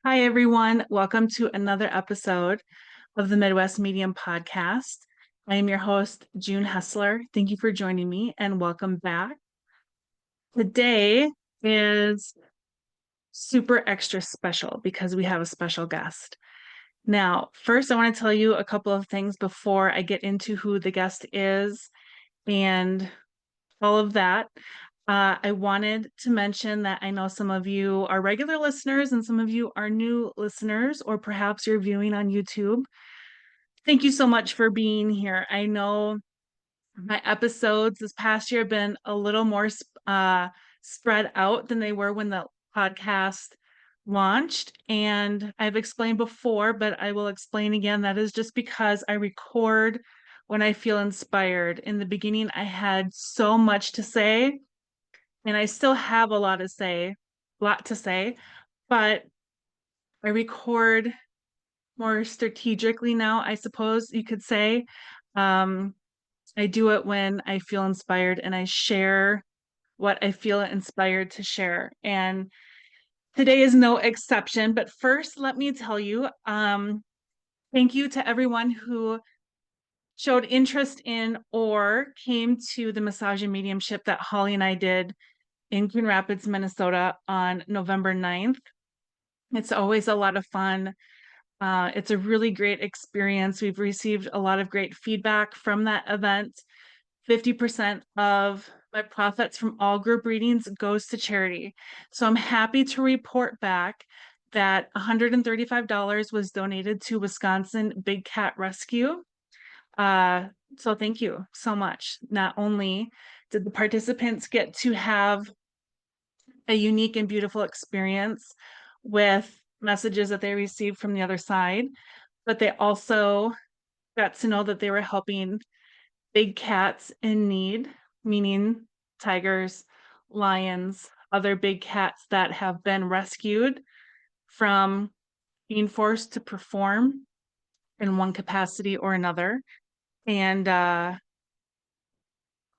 Hi, everyone. Welcome to another episode of the Midwest Medium Podcast. I am your host, June Hessler. Thank you for joining me and welcome back. Today is super extra special because we have a special guest. Now, first, I want to tell you a couple of things before I get into who the guest is and all of that. I wanted to mention that I know some of you are regular listeners and some of you are new listeners, or perhaps you're viewing on YouTube. Thank you so much for being here. I know my episodes this past year have been a little more spread out than they were when the podcast launched. And I've explained before, but I will explain again. That is just because I record when I feel inspired. In the beginning, I had so much to say, and I still have a lot to say, but I record more strategically now, I suppose you could say. I do it when I feel inspired and I share what I feel inspired to share. And today is no exception. But first, let me tell you, thank you to everyone who showed interest in or came to the massage and mediumship that Holly and I did in Grand Rapids, Minnesota on November 9th. It's always a lot of fun. It's a really great experience. We've received a lot of great feedback from that event. 50% of my profits from all group readings goes to charity. So I'm happy to report back that $135 was donated to Wisconsin Big Cat Rescue. So thank you so much. Not only did the participants get to have a unique and beautiful experience with messages that they received from the other side, but they also got to know that they were helping big cats in need, meaning tigers, lions, other big cats that have been rescued from being forced to perform in one capacity or another. And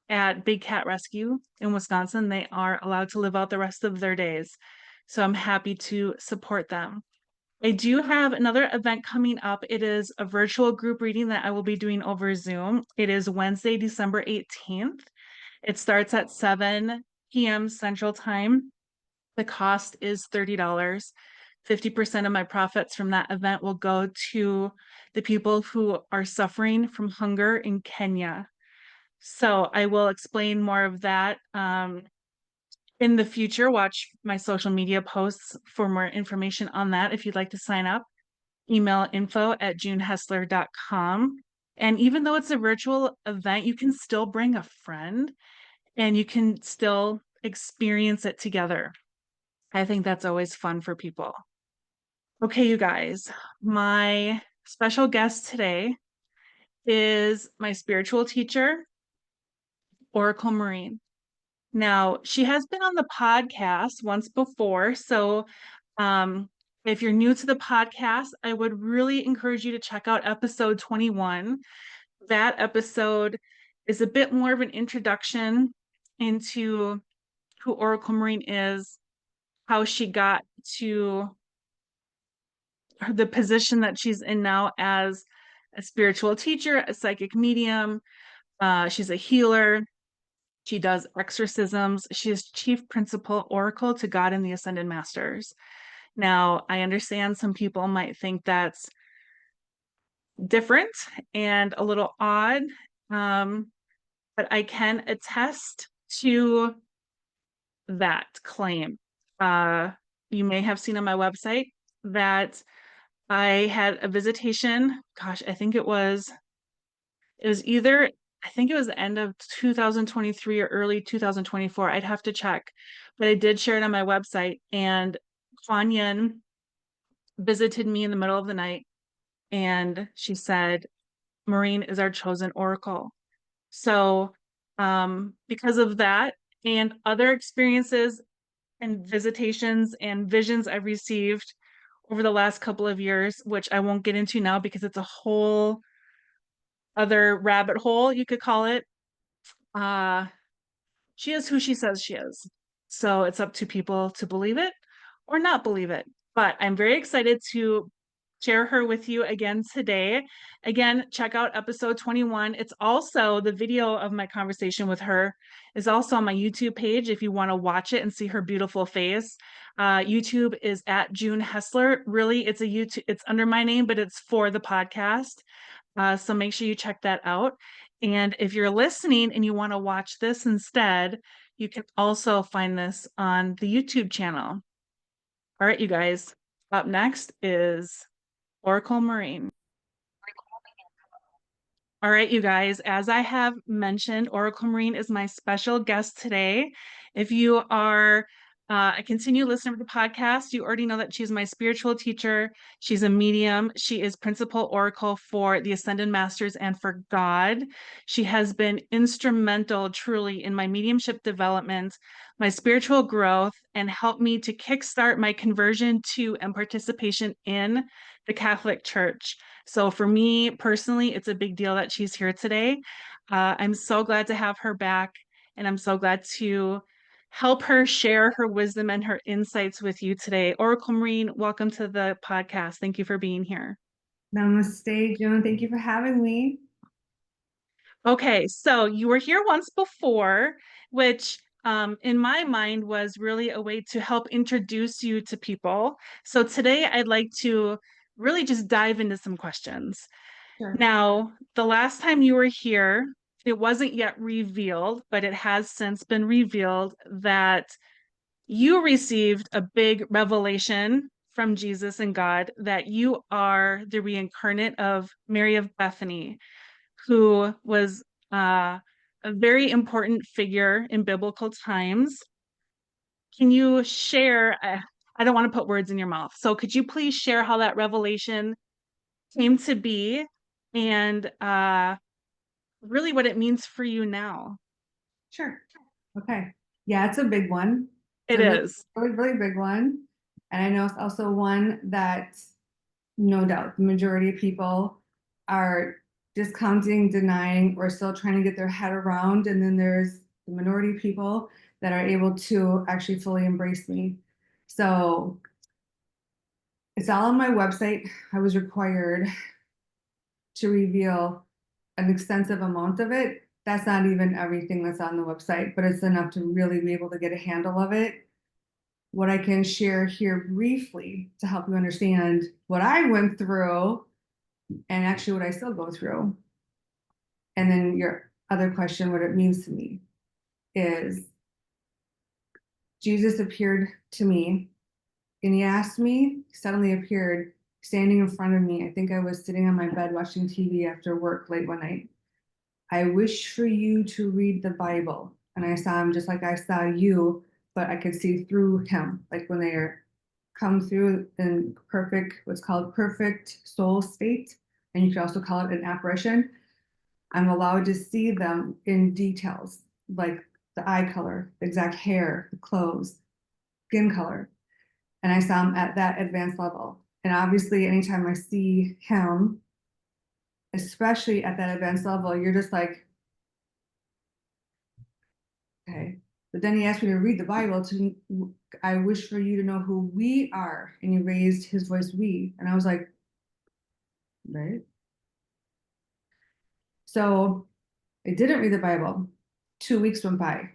at Big Cat Rescue in Wisconsin, they are allowed to live out the rest of their days. So I'm happy to support them. I do have another event coming up. It is a virtual group reading that I will be doing over Zoom. It is Wednesday, December 18th. It starts at 7 p.m. Central Time. The cost is $30. 50% of my profits from that event will go to the people who are suffering from hunger in Kenya. So I will explain more of that in the future. Watch my social media posts for more information on that. If you'd like to sign up, email info@junehessler.com. And even though it's a virtual event, you can still bring a friend and you can still experience it together. I think that's always fun for people. Okay, you guys, my special guest today is my spiritual teacher, Oracle Maureen. Now, she has been on the podcast once before. So if you're new to the podcast, I would really encourage you to check out episode 21. That episode is a bit more of an introduction into who Oracle Maureen is, how she got to the position that she's in now as a spiritual teacher, a psychic medium. She's a healer. She does exorcisms. She is chief principal oracle to God and the Ascended Masters. Now, I understand some people might think that's different and a little odd, but I can attest to that claim. You may have seen on my website that I had a visitation. Gosh, I think it was either, I think it was the end of 2023 or early 2024. I'd have to check, but I did share it on my website. And Kuan Yin visited me in the middle of the night and she said, Maureen is our chosen oracle. So, because of that and other experiences and visitations and visions I've received over the last couple of years, which I won't get into now because it's a whole other rabbit hole, you could call it. She is who she says she is. So it's up to people to believe it or not believe it. but I'm very excited to share her with you again today. Again, check out episode 21. It's also the video of my conversation with her is also on my YouTube page if you want to watch it and see her beautiful face. YouTube is at June Hessler. Really, it's a YouTube, it's under my name, but it's for the podcast. So make sure you check that out. And if you're listening and you want to watch this instead, you can also find this on the YouTube channel. All right, you guys, up next is Oracle Maureen. All right, you guys, as I have mentioned, Oracle Maureen is my special guest today. If you are a continued listener of the podcast, you already know that she's my spiritual teacher. She's a medium. She is principal oracle for the Ascended Masters and for God. She has been instrumental, truly, in my mediumship development, my spiritual growth, and helped me to kickstart my conversion to and participation in the Catholic Church. So for me personally, it's a big deal that she's here today. I'm so glad to have her back, and I'm so glad to help her share her wisdom and her insights with you today. Oracle Maureen, welcome to the podcast. Thank you for being here. Namaste, Joan. Thank you for having me. Okay, so you were here once before, which in my mind was really a way to help introduce you to people. So today I'd like to really just dive into some questions. Sure. Now, the last time you were here, it wasn't yet revealed, but it has since been revealed that you received a big revelation from Jesus and God that you are the reincarnate of Mary of Bethany, who was a very important figure in biblical times. Can you share? I don't want to put words in your mouth. So, could you please share how that revelation came to be and really what it means for you now? Sure. Okay. Yeah, it's a big one. It's It a really, is. really, really big one. And I know it's also one that no doubt the majority of people are discounting, denying, or still trying to get their head around. And then there's the minority of people that are able to actually fully embrace me. So it's all on my website. I was required to reveal an extensive amount of it. That's not even everything that's on the website, but it's enough to really be able to get a handle of it. What I can share here briefly to help you understand what I went through and actually what I still go through. And then your other question, what it means to me, is Jesus appeared to me and he asked me, suddenly appeared standing in front of me. I think I was sitting on my bed watching TV after work late one night. I wish for you to read the Bible. And I saw him just like I saw you, but I could see through him, like when they're come through in perfect, what's called perfect soul state. And you could also call it an apparition. I'm allowed to see them in details, like the eye color, the exact hair, the clothes, skin color. And I saw him at that advanced level. And obviously, anytime I see him, especially at that advanced level, you're just like, okay. But then he asked me to read the Bible to, I wish for you to know who we are. And he raised his voice, we. And I was like, right. So I didn't read the Bible. 2 weeks went by.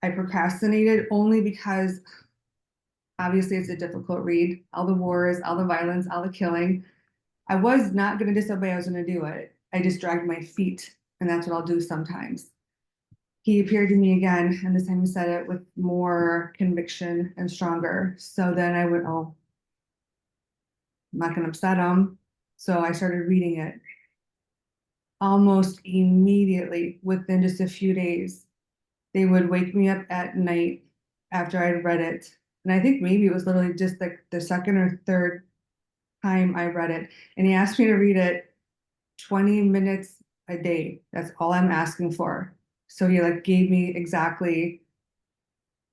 I procrastinated only because obviously it's a difficult read. All the wars, all the violence, all the killing. I was not going to disobey. I was going to do it. I just dragged my feet. And that's what I'll do sometimes. He appeared to me again, and this time he said it with more conviction and stronger. So then I went, oh, I'm not going to upset him. So I started reading it almost immediately within just a few days. They would wake me up at night after I'd read it. And I think maybe it was literally just like the second or third time I read it. And he asked me to read it 20 minutes a day. That's all I'm asking for. So he like gave me exactly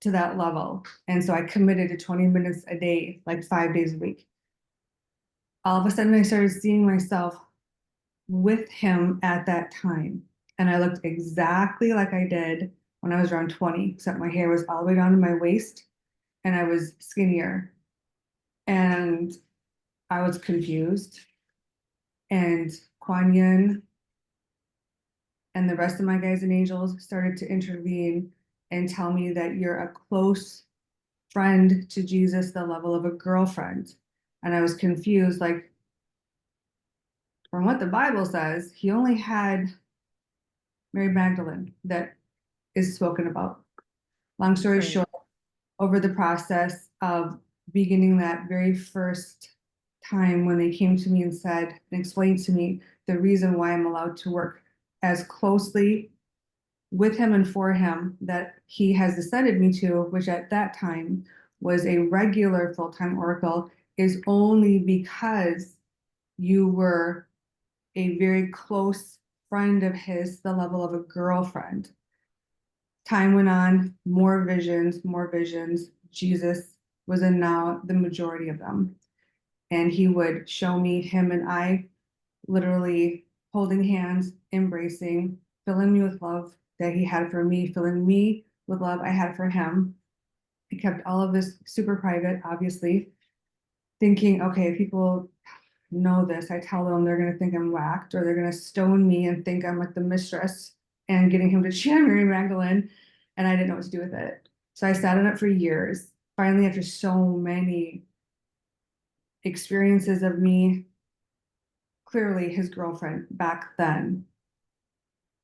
to that level. And so I committed to 20 minutes a day, like 5 days a week. All of a sudden I started seeing myself with him at that time. And I looked exactly like I did when I was around 20, except my hair was all the way down to my waist and I was skinnier. and I was confused. And Kuan Yin and the rest of my guides and angels started to intervene and tell me that you're a close friend to Jesus, the level of a girlfriend. And I was confused, like, from what the Bible says, he only had Mary Magdalene that is spoken about. Long story Right. short, over the process of beginning that very first time when they came to me and said and explained to me the reason why I'm allowed to work as closely with him and for him that he has ascended me to, which at that time was a regular full-time oracle, is only because you were a very close friend of his, the level of a girlfriend. Time went on, more visions, more visions. Jesus was in now the majority of them. And he would show me him and I literally holding hands, embracing, filling me with love that he had for me, filling me with love I had for him. I kept all of this super private, obviously, thinking, okay, if people know this, I tell them they're going to think I'm whacked or they're going to stone me and think I'm like the mistress and getting him to chant Mary Magdalene. And I didn't know what to do with it. So I sat on it for years. Finally, after so many experiences of me, clearly his girlfriend back then,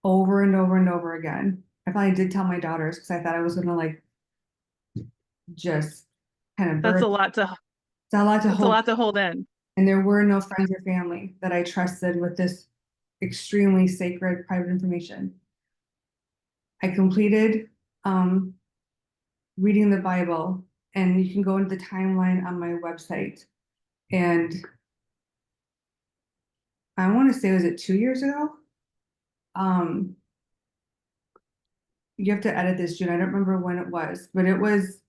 over and over and over again. I finally did tell my daughters because I thought I was going to like just kind of That's burst. a lot to It's a lot to that's a hold. lot to hold in. And there were no friends or family that I trusted with this extremely sacred private information. I completed reading the Bible, and you can go into the timeline on my website. And I want to say, was it 2 years ago? Um, you have to edit this, June. I don't remember when it was, but it was,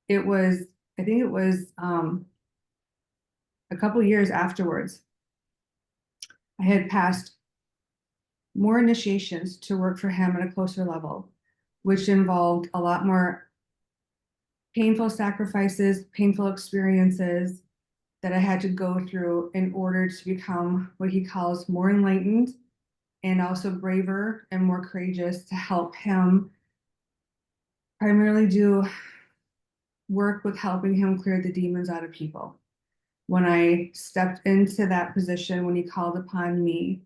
I think it was a couple years afterwards. I had passed more initiations to work for him at a closer level, which involved a lot more painful sacrifices, painful experiences that I had to go through in order to become what he calls more enlightened and also braver and more courageous to help him primarily do work with helping him clear the demons out of people. When I stepped into that position, when he called upon me,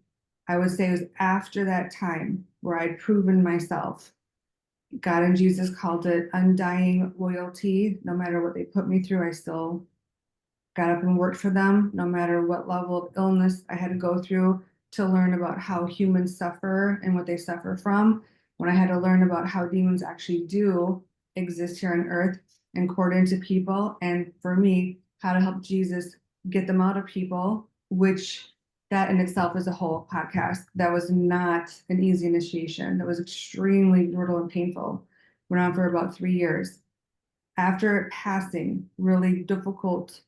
I would say it was after that time where I'd proven myself. God and Jesus called it undying loyalty. No matter what they put me through, I still got up and worked for them, no matter what level of illness I had to go through to learn about how humans suffer and what they suffer from. When I had to learn about how demons actually do exist here on earth and court into people, and for me, how to help Jesus get them out of people, which that in itself is a whole podcast. That was not an easy initiation. That was extremely brutal and painful. Went on for about 3 years. After passing really difficult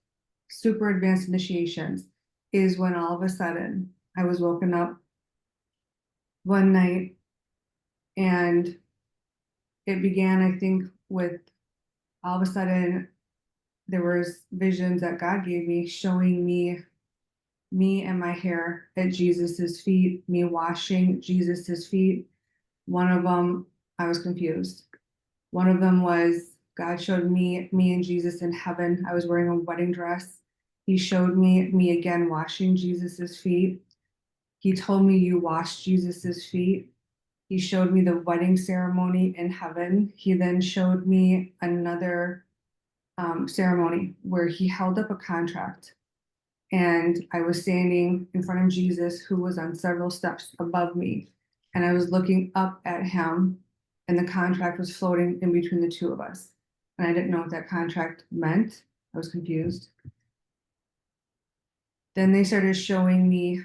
super advanced initiations is when all of a sudden I was woken up one night and it began, I think, with all of a sudden there was visions that God gave me showing me and my hair at Jesus's feet, me washing Jesus's feet. One of them, I was confused. One of them was God showed me and Jesus in heaven. I was wearing a wedding dress. He showed me again washing Jesus's feet. He told me you washed Jesus's feet. He showed me the wedding ceremony in heaven. He then showed me another ceremony where he held up a contract and I was standing in front of Jesus, who was on several steps above me. And I was looking up at him, and the contract was floating in between the two of us. And I didn't know what that contract meant. I was confused. Then they started showing me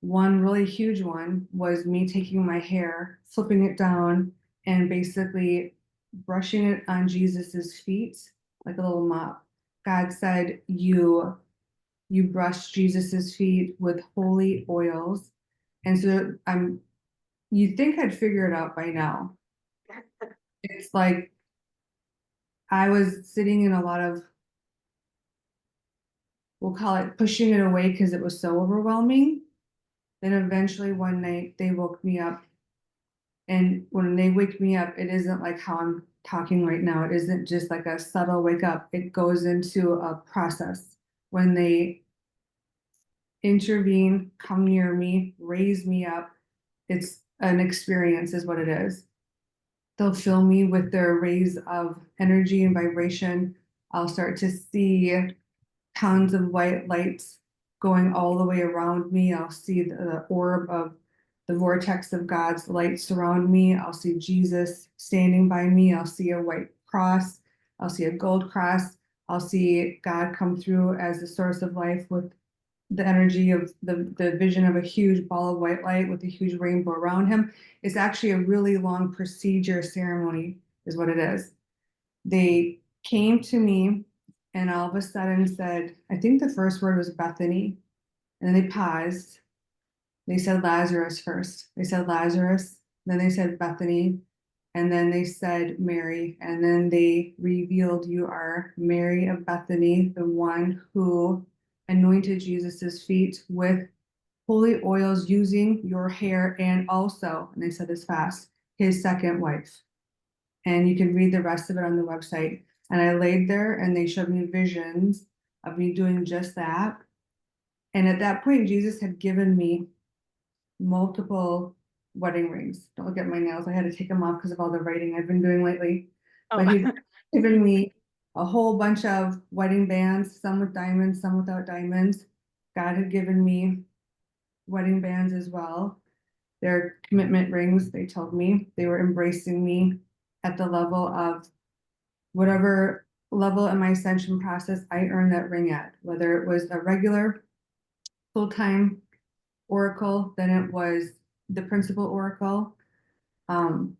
one really huge one was me taking my hair, flipping it down, and basically brushing it on Jesus's feet like a little mop. God said, you brush Jesus's feet with holy oils. And so you'd think I'd figure it out by now. It's like I was sitting in a lot of, we'll call it pushing it away because it was so overwhelming. Then eventually one night they woke me up. And when they wake me up, it isn't like how I'm talking right now. It isn't just like a subtle wake up. It goes into a process. When they intervene, come near me, raise me up, it's an experience, is what it is. They'll fill me with their rays of energy and vibration. I'll start to see tons of white lights going all the way around me. I'll see the orb of the vortex of God's light surround me. I'll see Jesus standing by me. I'll see a white cross. I'll see a gold cross. I'll see God come through as the source of life with the energy of the vision of a huge ball of white light with a huge rainbow around him. It's actually a really long procedure ceremony, is what it is. They came to me and all of a sudden said, I think the first word was Bethany. And then they paused. They said Lazarus first. They said Lazarus, then they said Bethany, and then they said Mary, and then they revealed you are Mary of Bethany, the one who anointed Jesus's feet with holy oils using your hair, and also, and they said this fast, his second wife. And you can read the rest of it on the website. And I laid there and they showed me visions of me doing just that. And at that point, Jesus had given me multiple wedding rings. Don't look at my nails. I had to take them off because of all the writing I've been doing lately. Oh, But he'd given me a whole bunch of wedding bands, some with diamonds, some without diamonds. God had given me wedding bands as well. Their commitment rings, they told me. They were embracing me at the level of whatever level in my ascension process I earned that ring at, whether it was a regular full-time oracle, then it was the principal oracle. Um,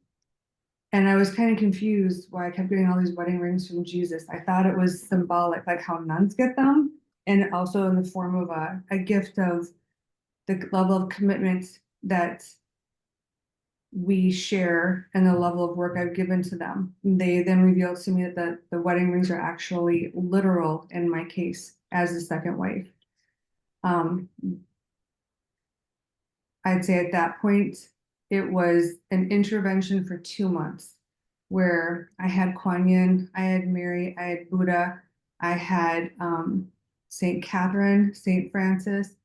and I was kind of confused why I kept getting all these wedding rings from Jesus. I thought it was symbolic, like how nuns get them, and also in the form of a gift of the level of commitment that we share and the level of work I've given to them. They then revealed to me that the wedding rings are actually literal in my case as the second wife. Um, I'd say at that point, it was an intervention for 2 months where I had Kuan Yin, I had Mary, I had Buddha, I had St. Catherine, St. Francis,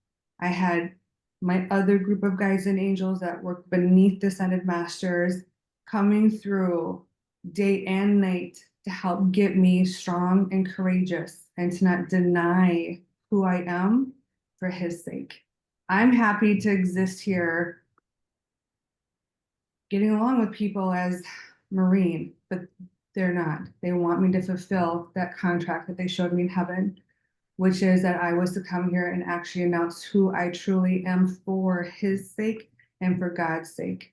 I had my other group of guides and angels that work beneath the Ascended Masters coming through day and night to help get me strong and courageous and to not deny who I am for his sake. I'm happy to exist here getting along with people as Maureen, but they're not. They want me to fulfill that contract that they showed me in heaven, which is that I was to come here and actually announce who I truly am for his sake and for God's sake.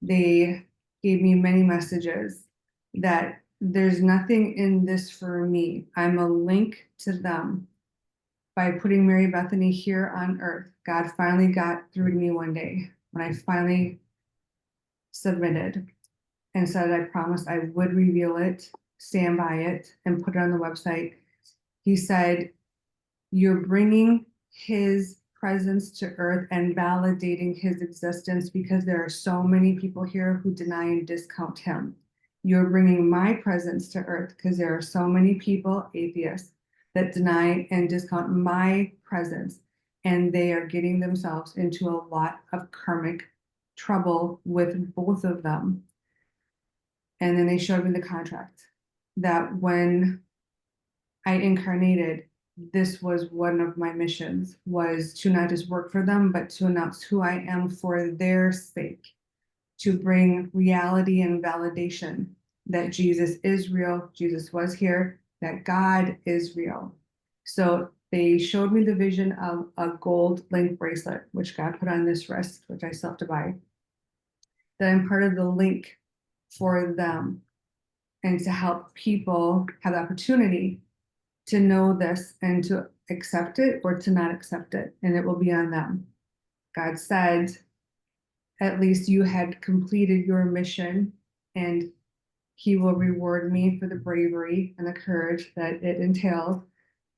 They gave me many messages that there's nothing in this for me. I'm a link to them. By putting Mary Bethany here on earth, God finally got through to me one day when I finally submitted and said I promised I would reveal it, stand by it, and put it on the website. He said, you're bringing his presence to earth and validating his existence because there are so many people here who deny and discount him. You're bringing my presence to earth because there are so many people, atheists, that deny and discount my presence. And they are getting themselves into a lot of karmic trouble with both of them. And then they showed me the contract that when I incarnated, this was one of my missions, was to not just work for them, but to announce who I am for their sake, to bring reality and validation that Jesus is real, Jesus was here, that God is real. So they showed me the vision of a gold link bracelet, which God put on this wrist, which I still have to buy, that I'm part of the link for them and to help people have the opportunity to know this and to accept it or to not accept it, and it will be on them. God said, at least you had completed your mission and He will reward me for the bravery and the courage that it entails.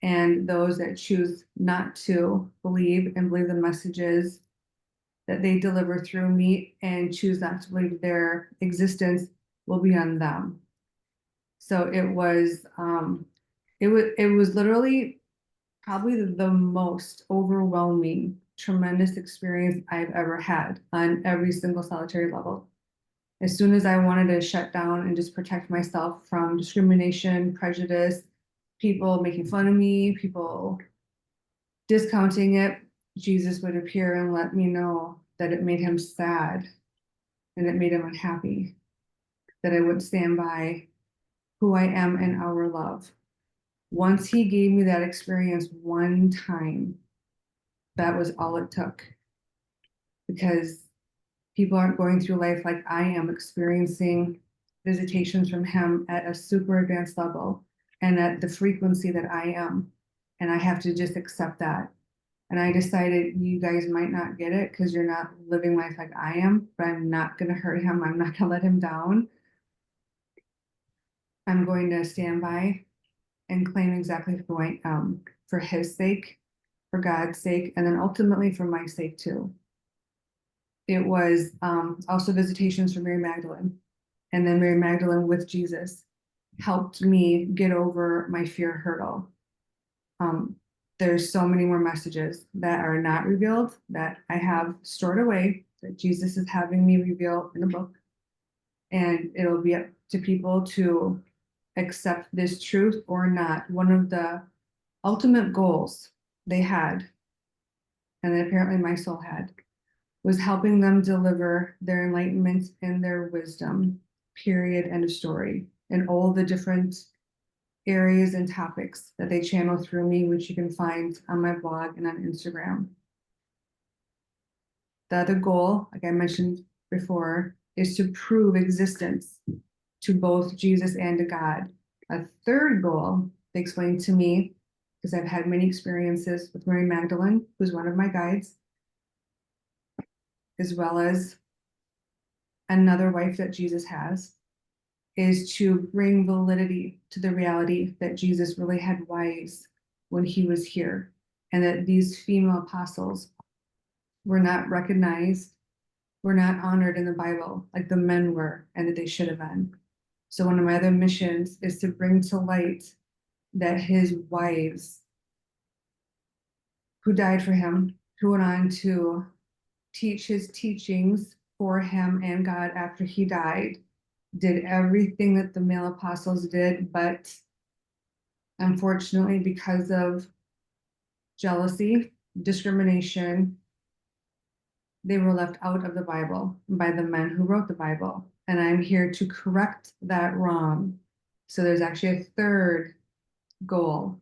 And those that choose not to believe and believe the messages that they deliver through me and choose not to believe their existence will be on them. So it was literally probably the most overwhelming, tremendous experience I've ever had on every single solitary level. As soon as I wanted to shut down and just protect myself from discrimination, prejudice, people making fun of me, people discounting it, Jesus would appear and let me know that it made him sad and it made him unhappy, that I would stand by who I am and our love. Once he gave me that experience one time, that was all it took. Because people aren't going through life like I am, experiencing visitations from him at a super advanced level and at the frequency that I am. And I have to just accept that. And I decided you guys might not get it because you're not living life like I am, but I'm not going to hurt him. I'm not going to let him down. I'm going to stand by and claim exactly who I am for his sake, for God's sake, and then ultimately for my sake too. It was also visitations from Mary Magdalene, and then Mary Magdalene with Jesus helped me get over my fear hurdle. There's so many more messages that are not revealed that I have stored away that Jesus is having me reveal in a book. And it'll be up to people to accept this truth or not. One of the ultimate goals they had, and apparently my soul had, was helping them deliver their enlightenment and their wisdom, period, end of story, and all the different areas and topics that they channel through me, which you can find on my blog and on Instagram. The other goal, like I mentioned before, is to prove existence to both Jesus and to God. A third goal, they explained to me, because I've had many experiences with Mary Magdalene, who's one of my guides, as well as another wife that Jesus has, is to bring validity to the reality that Jesus really had wives when he was here, and that these female apostles were not recognized, were not honored in the Bible like the men were, and that they should have been. So one of my other missions is to bring to light that his wives who died for him, who went on to teach his teachings for him and God after he died, did everything that the male apostles did, but unfortunately, because of jealousy, discrimination, they were left out of the Bible by the men who wrote the Bible. And I'm here to correct that wrong. So there's actually a third goal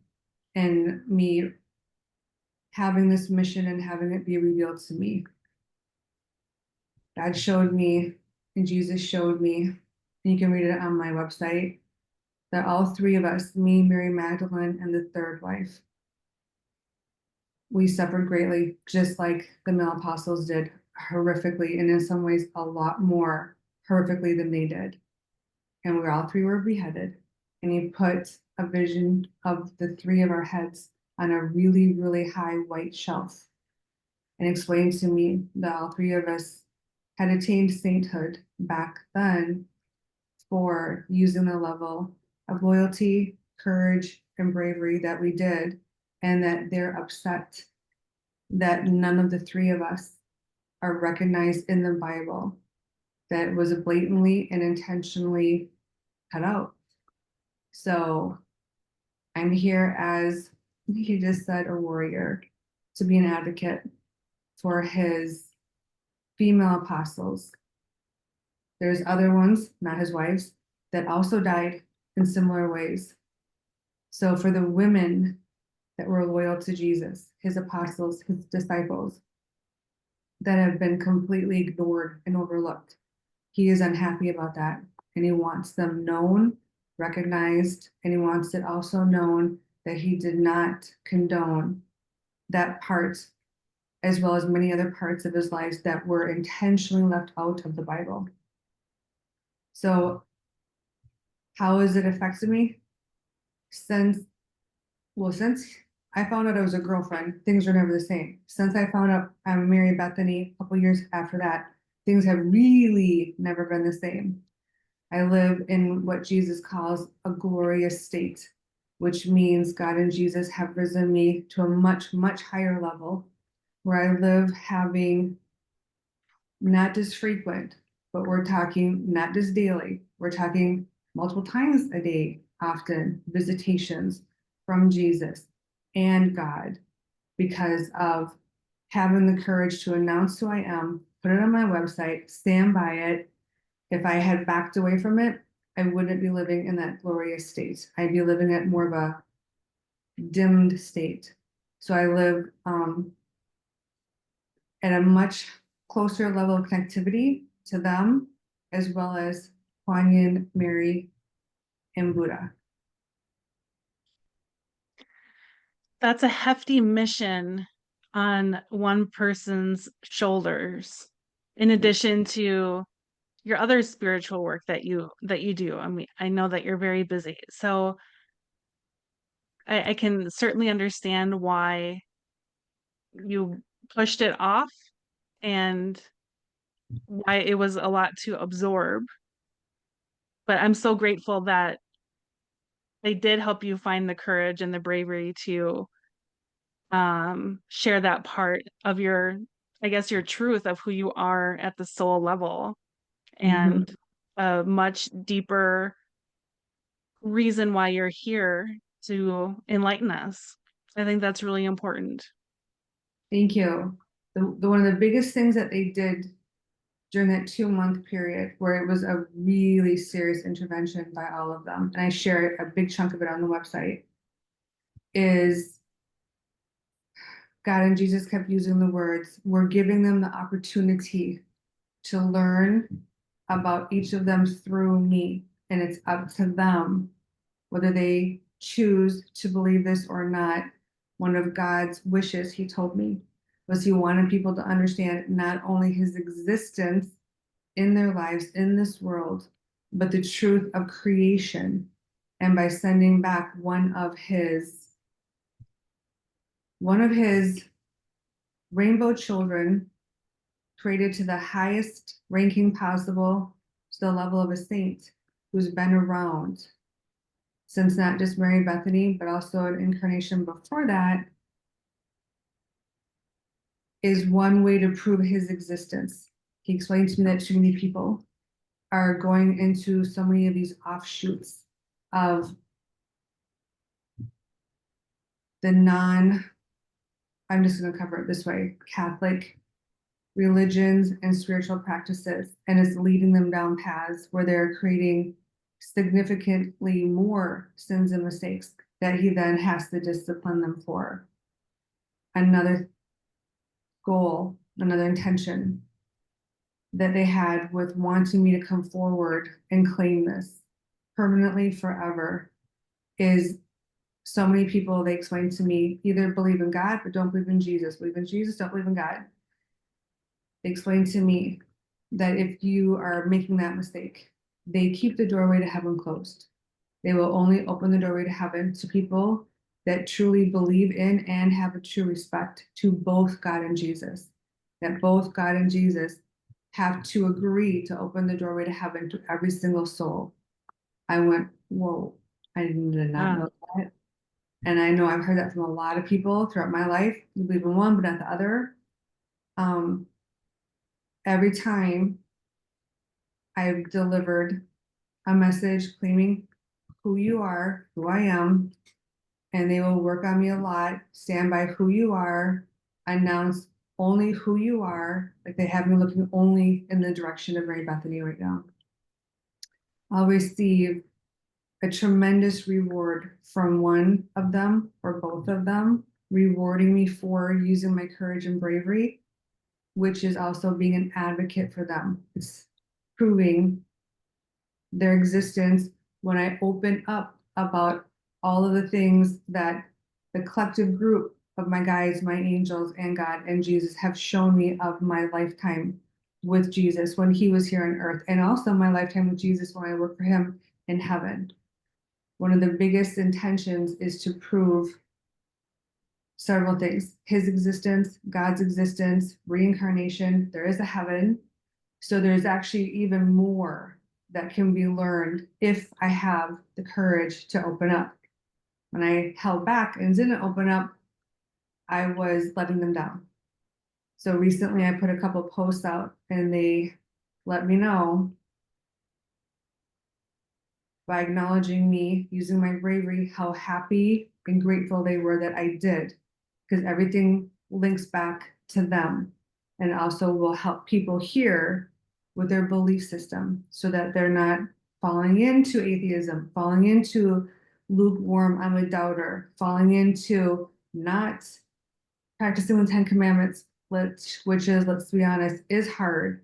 in me having this mission and having it be revealed to me. God showed me, and Jesus showed me, and you can read it on my website, that all three of us, me, Mary Magdalene, and the third wife, we suffered greatly, just like the male apostles did, horrifically, and in some ways a lot more horrifically than they did. And we all three were beheaded. And he put a vision of the three of our heads on a really, really high white shelf and explained to me that all three of us had attained sainthood back then for using the level of loyalty, courage, and bravery that we did, and that they're upset that none of the three of us are recognized in the Bible, that was blatantly and intentionally cut out. So I'm here as, he just said, a warrior, to be an advocate for his female apostles. There's other ones, not his wives, that also died in similar ways. So for the women that were loyal to Jesus, his apostles, his disciples, that have been completely ignored and overlooked, he is unhappy about that. And he wants them known, recognized, and he wants it also known that he did not condone that part, as well as many other parts of his lives that were intentionally left out of the Bible. So How has it affected me? Since, well, since I found out I was a girlfriend, things are never the same. Since I found out I'm Mary of Bethany, a couple years after that, things have really never been the same. I live in what Jesus calls a glorious state, which means God and Jesus have risen me to a much, much higher level where I live having not just frequent, but we're talking not just daily, we're talking multiple times a day, often visitations from Jesus and God because of having the courage to announce who I am, put it on my website, stand by it. If I had backed away from it, I wouldn't be living in that glorious state. I'd be living at more of a dimmed state. So I live at a much closer level of connectivity to them, as well as Kuan Yin, Mary, and Buddha. That's a hefty mission on one person's shoulders, in addition to your other spiritual work that you do. I mean, I know that you're very busy, so I can certainly understand why you pushed it off and why it was a lot to absorb. But I'm so grateful that they did help you find the courage and the bravery to share that part of your, I guess, your truth of who you are at the soul level Mhm. and a much deeper reason why you're here to enlighten us. I think that's really important. Thank you. One of the biggest things that they did during that 2 month period, where it was a really serious intervention by all of them, and I share a big chunk of it on the website, is God and Jesus kept using the words, we're giving them the opportunity to learn about each of them through me. And it's up to them whether they choose to believe this or not. One of God's wishes, he told me, was he wanted people to understand not only his existence in their lives in this world, but the truth of creation. And by sending back one of his rainbow children created to the highest ranking possible to the level of a saint who's been around since not just Mary Bethany, but also an incarnation before that, is one way to prove his existence. He explained to me that too many people are going into so many of these offshoots of the I'm just going to cover it this way, Catholic religions and spiritual practices, and it's leading them down paths where they're creating significantly more sins and mistakes that he then has to discipline them for. Another goal, another intention that they had with wanting me to come forward and claim this permanently forever is so many people, they explain to me, either believe in God but don't believe in Jesus, believe in Jesus, don't believe in God. They explained to me that if you are making that mistake, they keep the doorway to heaven closed. They will only open the doorway to heaven to people that truly believe in and have a true respect to both God and Jesus. That both God and Jesus have to agree to open the doorway to heaven to every single soul. I went, whoa, I did not Ah, know that. And I know I've heard that from a lot of people throughout my life. You believe in one, but not the other. Um, every time I've delivered a message claiming who you are, who I am, and they will work on me a lot, stand by who you are, announce only who you are, like they have me looking only in the direction of Mary Bethany right now. I'll receive a tremendous reward from one of them or both of them, rewarding me for using my courage and bravery, which is also being an advocate for them. It's proving their existence when I open up about all of the things that the collective group of my guides, my angels, and God and Jesus have shown me of my lifetime with Jesus when he was here on earth, and also my lifetime with Jesus when I worked for him in heaven. One of the biggest intentions is to prove several things: his existence, God's existence, reincarnation. There is a heaven. So there's actually even more that can be learned if I have the courage to open up. When I held back and didn't open up, I was letting them down. So recently I put a couple posts out and they let me know by acknowledging me, using my bravery, how happy and grateful they were that I did, because everything links back to them and also will help people here with their belief system so that they're not falling into atheism, falling into lukewarm, I'm a doubter, falling into not practicing the 10 Commandments, which is, let's be honest, is hard.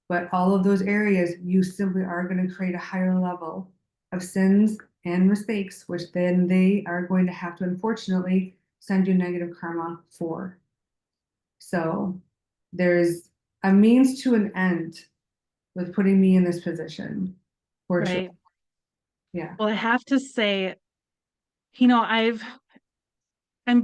But all of those areas, you simply are going to create a higher level of sins and mistakes, which then they are going to have to, unfortunately, send you negative karma for. So there's a means to an end with putting me in this position for sure. Right. Yeah. Well, I have to say, I'm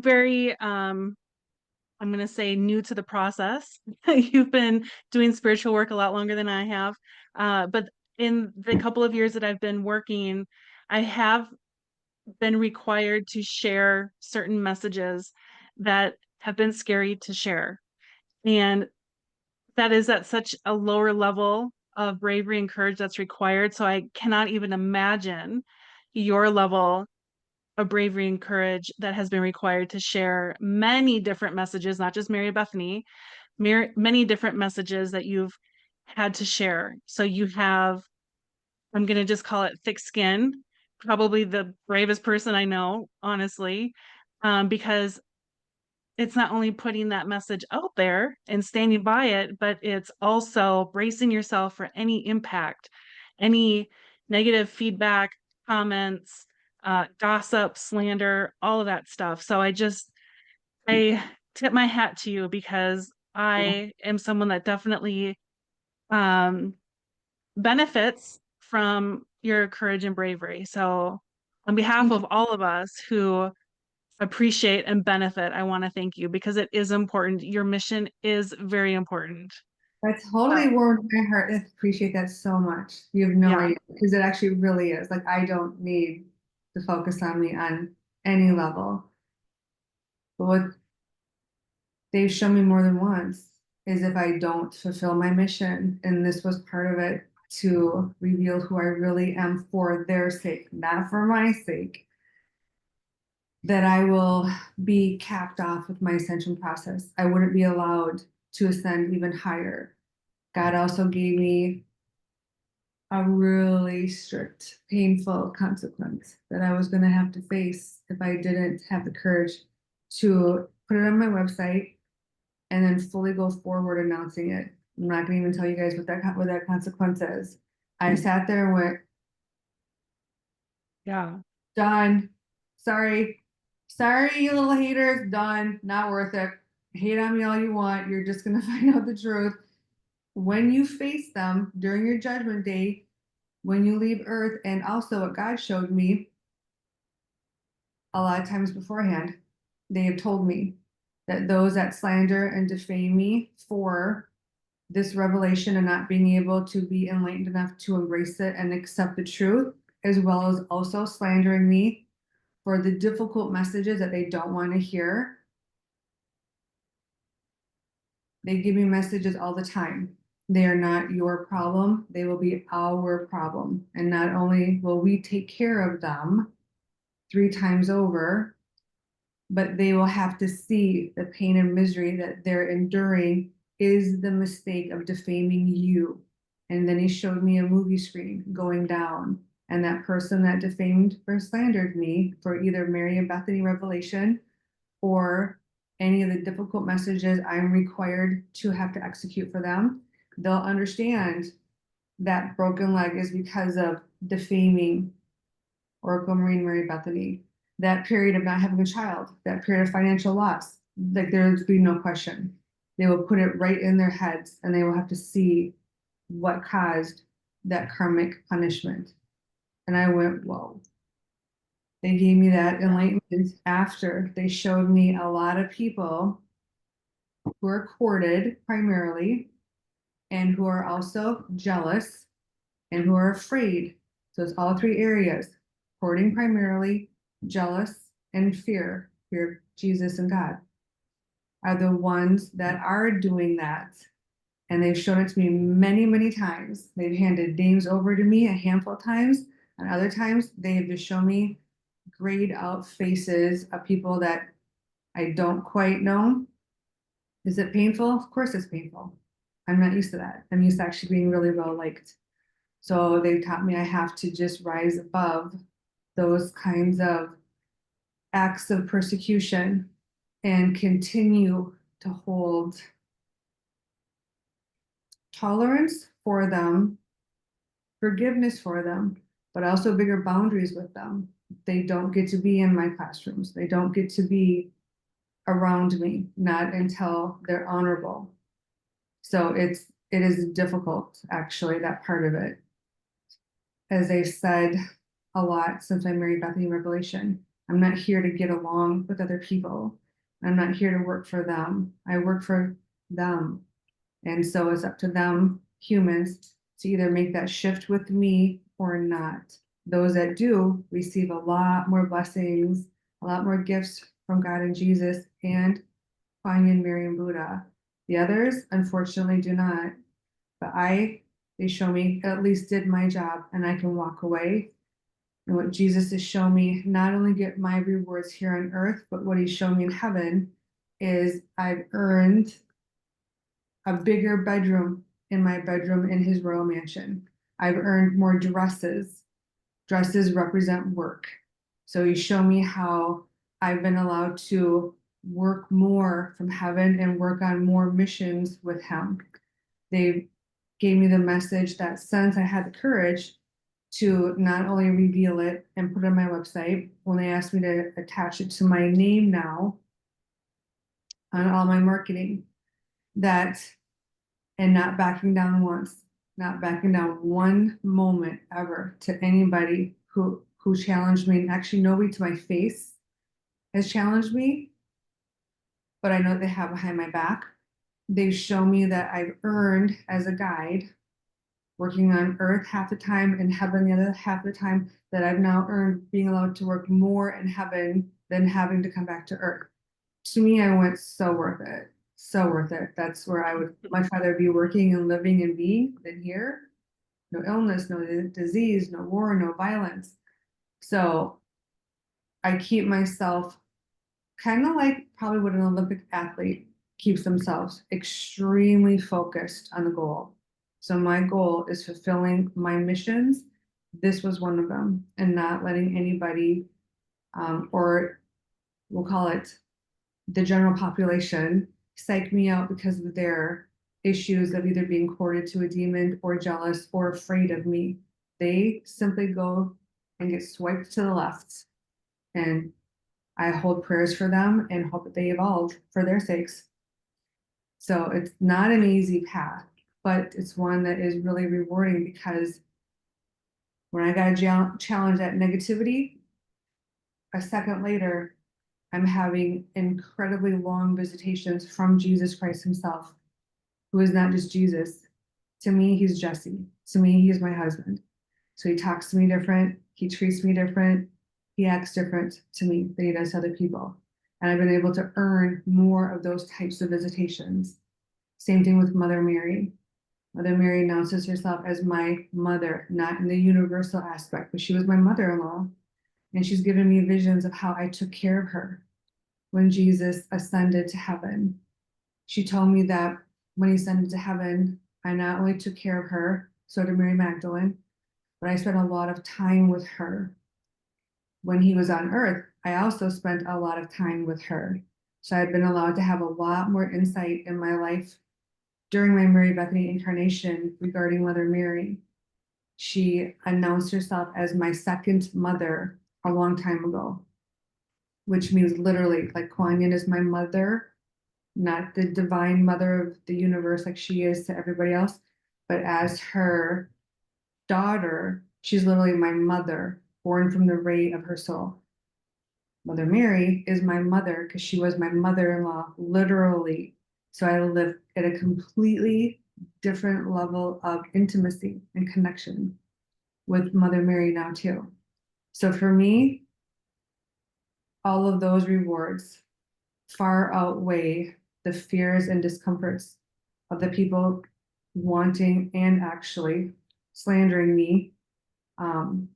very I'm going to say new to the process. You've been doing spiritual work a lot longer than I have. But in the couple of years that I've been working, I have been required to share certain messages that have been scary to share. And that is at such a lower level of bravery and courage that's required. So I cannot even imagine your level of bravery and courage that has been required to share many different messages, not just Mary of Bethany, many different messages that you've had to share. So you have, I'm going to just call it thick skin, probably the bravest person I know, honestly, because it's not only putting that message out there and standing by it, but it's also bracing yourself for any impact, any negative feedback, comments, gossip, slander, all of that stuff. So I tip my hat to you because I am someone that definitely um, benefits from your courage and bravery. So, on behalf Thank you. of all of us who appreciate and benefit, I want to thank you because it is important. Your mission is very important. That's totally Uh, warmed my heart. I appreciate that so much. You have no yeah, idea because it actually really is. Like I don't need to focus on me on any level. But what they've shown me more than once is if I don't fulfill my mission, and this was part of it to reveal who I really am for their sake, not for my sake, that I will be capped off with my ascension process. I wouldn't be allowed to ascend even higher. God also gave me a really strict, painful consequence that I was going to have to face if I didn't have the courage to put it on my website and then fully go forward announcing it. I'm not going to even tell you guys what that consequence is. I sat there and went, yeah, done. Sorry. Sorry, you little haters. Done. Not worth it. Hate on me all you want. You're just going to find out the truth. When you face them during your judgment day, when you leave Earth, and also what God showed me a lot of times beforehand, they have told me that those that slander and defame me for this revelation and not being able to be enlightened enough to embrace it and accept the truth, as well as also slandering me for the difficult messages that they don't want to hear. They give me messages all the time. They are not your problem, they will be our problem. And not only will we take care of them 3 times over, but they will have to see the pain and misery that they're enduring is the mistake of defaming you. And then he showed me a movie screen going down, and that person that defamed or slandered me for either Mary of Bethany revelation or any of the difficult messages I'm required to have to execute for them, they'll understand that broken leg is because of defaming Oracle Maureen, Mary of Bethany. That period of not having a child, that period of financial loss, like there's be no question. They will put it right in their heads and they will have to see what caused that karmic punishment. And I went, whoa. They gave me that enlightenment after they showed me a lot of people who are courted primarily and who are also jealous and who are afraid. So it's all three areas: courting primarily, jealous, and fear of Jesus and God are the ones that are doing that. And they've shown it to me many, many times. They've handed names over to me a handful of times, and other times they've just shown me grayed out faces of people that I don't quite know. Is it painful? Of course it's painful. I'm not used to that. I'm used to actually being really well liked. So they taught me I have to just rise above those kinds of acts of persecution and continue to hold tolerance for them, forgiveness for them, but also bigger boundaries with them. They don't get to be in my classrooms. They don't get to be around me, not until they're honorable. So it is difficult, actually, that part of it. As I said a lot since I Mary of Bethany Revelation, I'm not here to get along with other people. I'm not here to work for them. I work for them. And so it's up to them, humans, to either make that shift with me or not. Those that do receive a lot more blessings, a lot more gifts from God and Jesus and Kuan Yin, Mary, and Buddha. The others, unfortunately, do not. But they show me at least did my job and I can walk away. And what Jesus has shown me, not only get my rewards here on earth, but what he's shown me in heaven is I've earned a bigger bedroom in my bedroom in his royal mansion. I've earned more dresses. Dresses represent work. So he showed me how I've been allowed to work more from heaven and work on more missions with him. They gave me the message that since I had the courage to not only reveal it and put it on my website, when they asked me to attach it to my name now on all my marketing, that and not backing down once, not backing down one moment ever to anybody who challenged me. And actually nobody to my face has challenged me, but I know they have behind my back. They've shown me that I've earned as a guide, working on earth half the time and heaven the other half the time, that I've now earned being allowed to work more in heaven than having to come back to earth. To me, I went, so worth it. So worth it. That's where I would much rather be working and living and being than here. No illness, no disease, no war, no violence. So I keep myself kind of like probably what an Olympic athlete keeps themselves extremely focused on the goal. So my goal is fulfilling my missions. This was one of them, and not letting anybody, or we'll call it the general population, psych me out because of their issues of either being courted to a demon or jealous or afraid of me. They simply go and get swiped to the left. And I hold prayers for them and hope that they evolve for their sakes. So it's not an easy path, but it's one that is really rewarding, because when I got to challenge that negativity, a second later, I'm having incredibly long visitations from Jesus Christ himself, who is not just Jesus. To me, he's Jesse. To me, he's my husband. So he talks to me different. He treats me different. He acts different to me than he does to other people. And I've been able to earn more of those types of visitations. Same thing with Mother Mary. Mother Mary announces herself as my mother, not in the universal aspect, but she was my mother-in-law. And she's given me visions of how I took care of her when Jesus ascended to heaven. She told me that when he ascended to heaven, I not only took care of her, so did Mary Magdalene, but I spent a lot of time with her. When he was on earth, I also spent a lot of time with her. So I've been allowed to have a lot more insight in my life during my Mary of Bethany incarnation regarding Mother Mary. She announced herself as my second mother a long time ago, which means literally, like, Kuan Yin is my mother, not the divine mother of the universe like she is to everybody else, but as her daughter, She's literally my mother, born from the ray of her soul. Mother Mary is my mother because she was my mother-in-law, literally. So I live at a completely different level of intimacy and connection with Mother Mary now too. So for me, all of those rewards far outweigh the fears and discomforts of the people wanting and actually slandering me, um,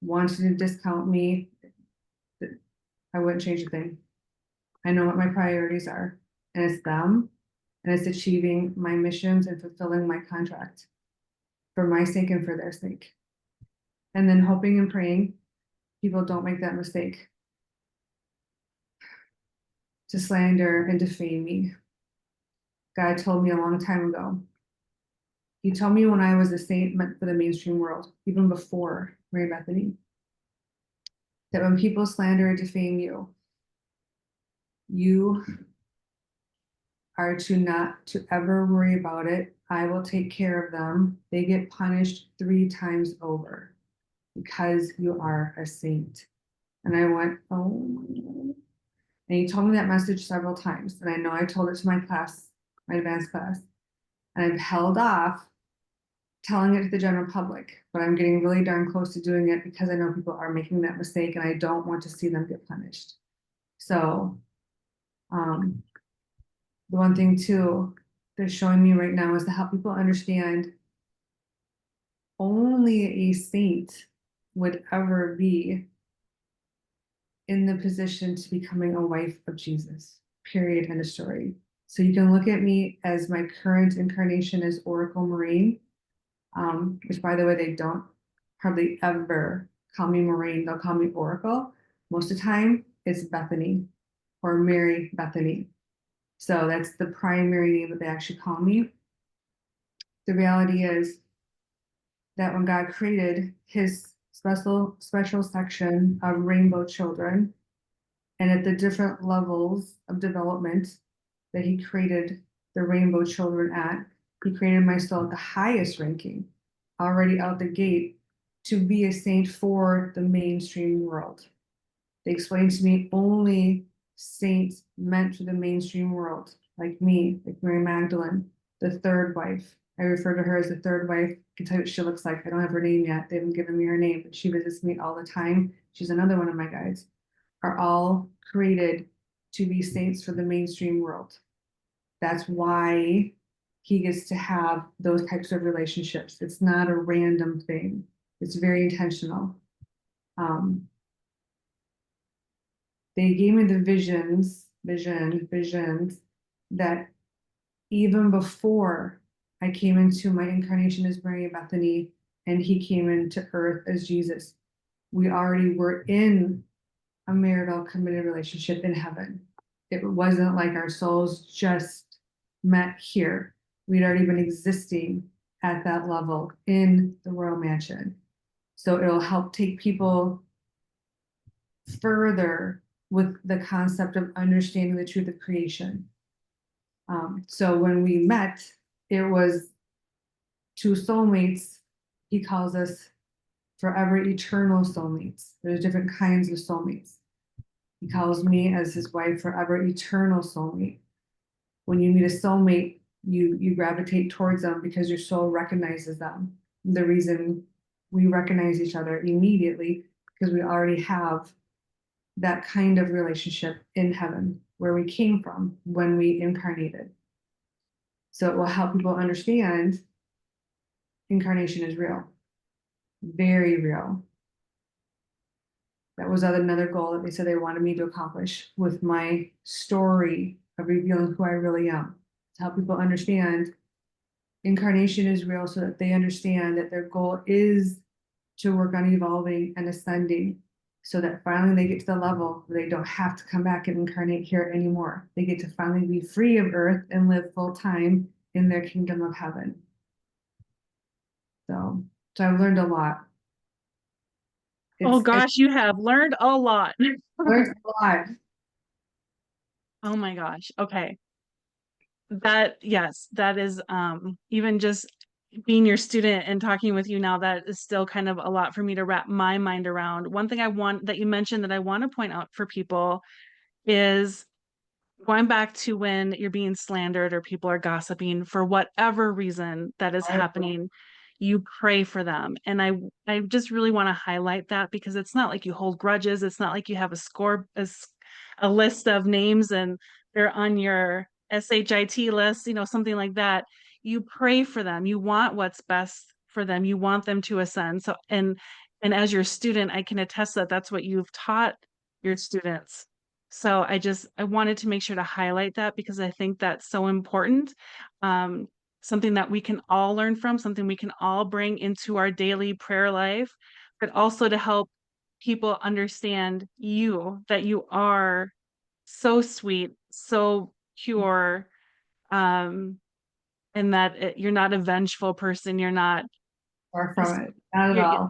wanting to discount me. I wouldn't change a thing. I know what my priorities are, and it's them, and it's achieving my missions and fulfilling my contract for my sake and for their sake. And then hoping and praying people don't make that mistake to slander and defame me. God told me a long time ago. He told me when I was a saint meant for the mainstream world, even before Mary Bethany, that when people slander or defame you, you are to not to ever worry about it. I will take care of them. They get punished 3 times over because you are a saint. And I went, oh. And he told me that message several times. And I know I told it to my class, my advanced class. And I've held off telling it to the general public, but I'm getting really darn close to doing it because I know people are making that mistake and I don't want to see them get punished. So, the one thing too they're showing me right now is to help people understand only a saint would ever be in the position to becoming a wife of Jesus, period, end of story. So you can look at me as my current incarnation as Oracle Maureen, which by the way, they don't hardly ever call me Maureen, they'll call me Oracle. Most of the time, it's Bethany or Mary Bethany. So that's the primary name that they actually call me. The reality is that when God created his special section of rainbow children, and at the different levels of development that he created the rainbow children at, he created my soul at the highest ranking, already out the gate, to be a saint for the mainstream world. They explained to me only saints meant for the mainstream world, like me, like Mary Magdalene, the third wife. I refer to her as the third wife. I can tell you what she looks like. I don't have her name yet. They haven't given me her name, but she visits me all the time. She's another one of my guides. Are all created to be saints for the mainstream world. That's why he gets to have those types of relationships. It's not a random thing. It's very intentional. They gave me the visions that even before I came into my incarnation as Mary of Bethany and he came into earth as Jesus, we already were in a marital committed relationship in heaven. It wasn't like our souls just met here. We'd already been existing at that level in the royal mansion. So it'll help take people further with the concept of understanding the truth of creation. So when we met, it was 2 soulmates. He calls us forever eternal soulmates. There's different kinds of soulmates. He calls me as his wife forever eternal soulmate. When you meet a soulmate, you gravitate towards them because your soul recognizes them. The reason we recognize each other immediately because we already have that kind of relationship in heaven where we came from when we incarnated. So it will help people understand incarnation is real, very real. That was another goal that they said they wanted me to accomplish with my story of revealing who I really am, to help people understand incarnation is real so that they understand that their goal is to work on evolving and ascending so that finally they get to the level where they don't have to come back and incarnate here anymore. They get to finally be free of earth and live full time in their kingdom of heaven. So I've learned a lot. Oh It's gosh, you have learned a lot. learned a lot. Oh my gosh. Okay. That, yes, that is even just being your student and talking with you now, that is still kind of a lot for me to wrap my mind around. One thing I want that you mentioned that I want to point out for people is going back to when you're being slandered or people are gossiping for whatever reason that is happening, you pray for them. And I just really want to highlight that, because it's not like you hold grudges. It's not like you have a list of names and they're on your SHIT list, something like that. You pray for them. You want what's best for them. You want them to ascend. So, and as your student, I can attest that that's what you've taught your students. So I wanted to make sure to highlight that, because I think that's so important. Um, Something that we can all learn from, something we can all bring into our daily prayer life, but also to help people understand that you are so sweet, so pure, um, and that you're not a vengeful person. You're not Far just, from it, not at you're all.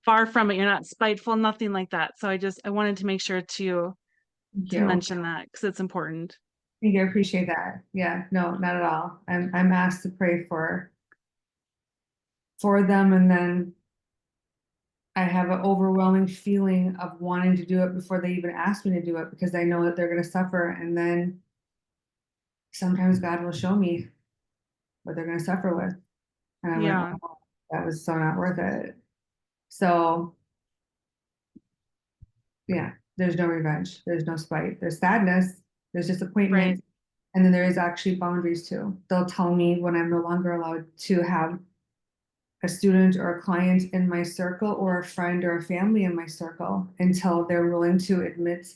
far from it. You're not spiteful, nothing like that. So I wanted to make sure Thank to you. mention that, because it's important. Thank you. I appreciate that. Yeah, no, not at all. I'm asked to pray for them, and then I have an overwhelming feeling of wanting to do it before they even ask me to do it, because I know that they're going to suffer. And then sometimes God will show me what they're going to suffer with. And I went, Yeah, oh, that was so not worth it. So yeah, there's no revenge. There's no spite. There's sadness. There's right. disappointment. And then there is actually boundaries too. They'll tell me when I'm no longer allowed to have a student or a client in my circle, or a friend or a family in my circle, until they're willing to admit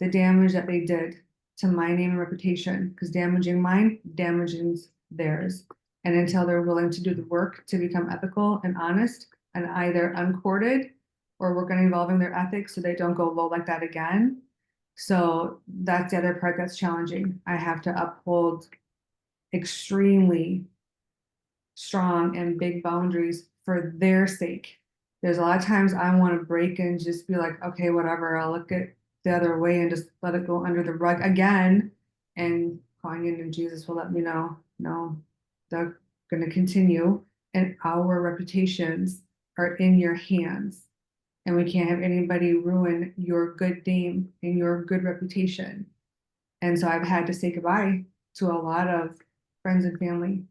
the damage that they did to my name and reputation, because damaging mine damages theirs. And until they're willing to do the work to become ethical and honest, and either uncourted or work on evolving their ethics so they don't go low like that again. So that's the other part that's challenging. I have to uphold extremely strong and big boundaries for their sake. There's a lot of times I want to break and just be like, okay, whatever, I'll look at the other way and just let it go under the rug again. And calling in Jesus will let me know, no, they're going to continue. And our reputations are in your hands. And we can't have anybody ruin your good name and your good reputation. And so I've had to say goodbye to a lot of friends and family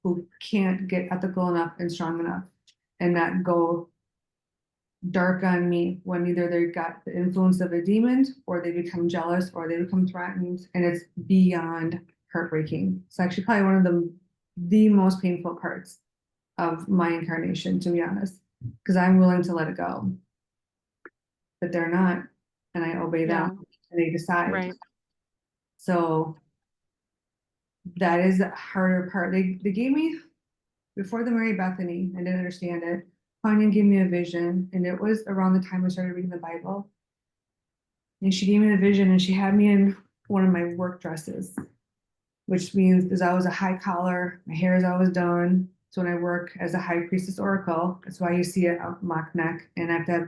who can't get ethical enough and strong enough, and not go dark on me when either they got the influence of a demon, or they become jealous, or they become threatened, and it's beyond heartbreaking. It's actually probably one of the most painful parts of my incarnation, to be honest, because I'm willing to let it go, but they're not, and I obey them, Yeah, and they decide. right. So that is the harder part. They gave me, before the Mary of Bethany, I didn't understand it. Claudia gave me a vision, and it was around the time I started reading the Bible. And she gave me the vision, and she had me in one of my work dresses, which means is I was a high collar, my hair is always done. So when I work as a high priestess oracle, that's why you see a mock neck, and I have to have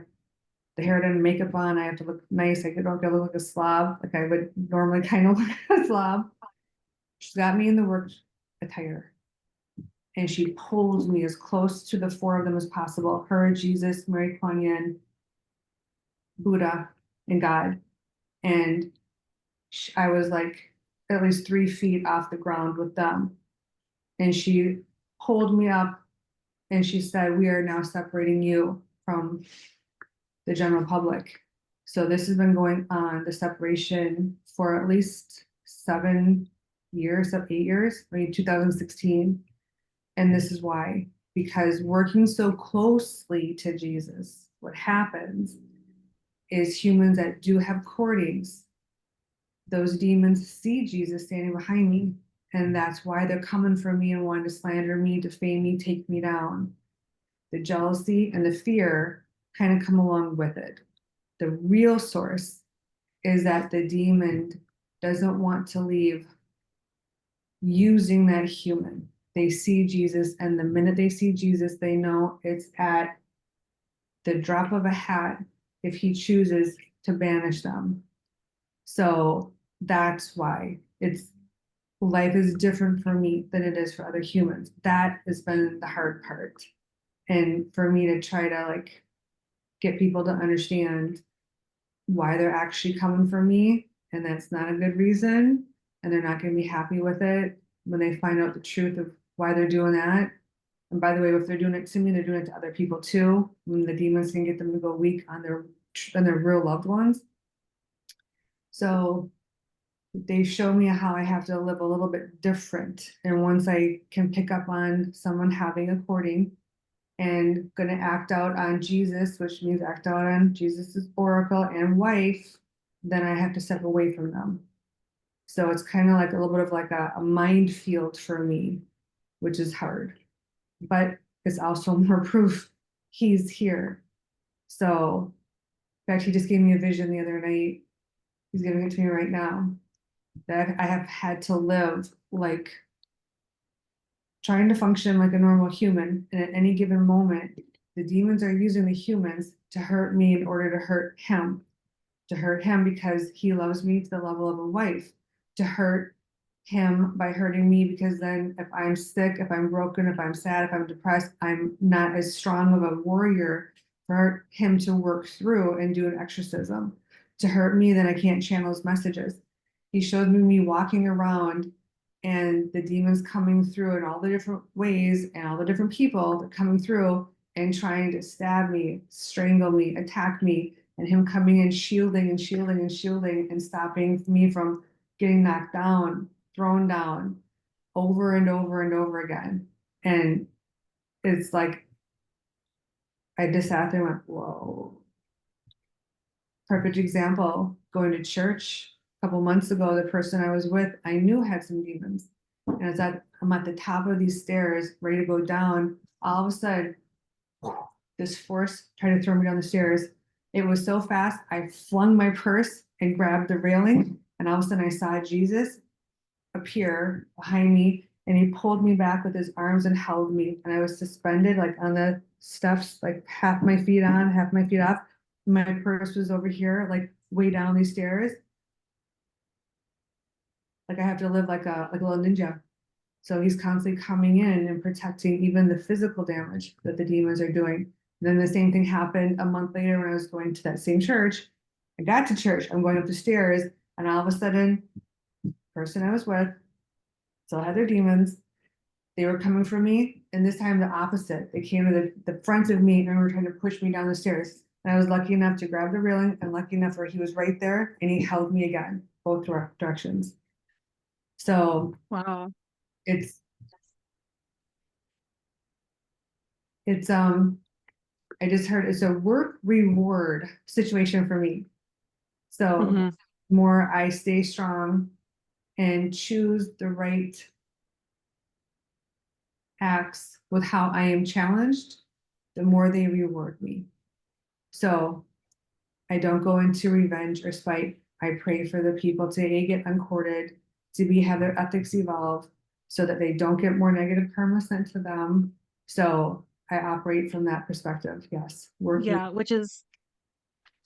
the hair done and makeup on. I have to look nice. I don't get to look like a slob, like I would normally kind of look like a slob. She's got me in the work attire, and she pulls me as close to the four of them as possible: her, Jesus, Mary, Kuan Yin, Buddha, and God. And I was like at least 3 feet off the ground with them. And she pulled me up, and she said, "We are now separating you from the general public." So this has been going on, the separation, for at least 7 years, 8 years, I mean, 2016. And this is why, because working so closely to Jesus, what happens is humans that do have courtings, those demons see Jesus standing behind me. And that's why they're coming for me and wanting to slander me, defame me, take me down. The jealousy and the fear kind of come along with it. The real source is that the demon doesn't want to leave using that human. They see Jesus, and the minute they see Jesus, they know it's at the drop of a hat if he chooses to banish them. So that's why it's life is different for me than it is for other humans. That has been the hard part. And for me to try to like get people to understand why they're actually coming for me, and that's not a good reason, and they're not going to be happy with it when they find out the truth of why they're doing that. And by the way, if they're doing it to me, they're doing it to other people too. When the demons can get them to go weak on their real loved ones. So they show me how I have to live a little bit different. And once I can pick up on someone having a courting and going to act out on Jesus, which means act out on Jesus's oracle and wife, then I have to step away from them. So it's kind of like a little bit of like a mind field for me, which is hard, but it's also more proof he's here. So, in fact, he just gave me a vision the other night. He's giving it to me right now that I have had to live like trying to function like a normal human. And at any given moment, the demons are using the humans to hurt me in order to hurt him because he loves me to the level of a wife, to hurt him by hurting me because then if I'm sick, if I'm broken, if I'm sad, if I'm depressed, I'm not as strong of a warrior for him to work through and do an exorcism. To hurt me, then I can't channel his messages. He showed me walking around and the demons coming through in all the different ways and all the different people that coming through and trying to stab me, strangle me, attack me, and him coming in shielding and shielding and shielding and stopping me from getting knocked down, thrown down over and over and over again. And it's like I just sat there and went, whoa. Perfect example, going to church a couple months ago, the person I was with, I knew had some demons. And I'm at the top of these stairs, ready to go down. All of a sudden, this force tried to throw me down the stairs. It was so fast, I flung my purse and grabbed the railing. And all of a sudden, I saw Jesus appear behind me and he pulled me back with his arms and held me. And I was suspended like on the steps, like half my feet on, half my feet off. My purse was over here, like way down these stairs. Like I have to live like a little ninja. So he's constantly coming in and protecting even the physical damage that the demons are doing. And then the same thing happened a month later when I was going to that same church. I got to church, I'm going up the stairs, and all of a sudden, the person I was with still had their demons. They were coming for me, and this time the opposite. They came to the front of me and were trying to push me down the stairs. And I was lucky enough to grab the railing and lucky enough where he was right there and he held me again, both directions. So Wow. it's it's I just heard it's a work reward situation for me. So Hmm. the more I stay strong and choose the right acts with how I am challenged, the more they reward me. So I don't go into revenge or spite. I pray for the people to A, get uncorded, to B, have their ethics evolve so that they don't get more negative karma sent to them. So I operate from that perspective. Yes. Working. Yeah, which is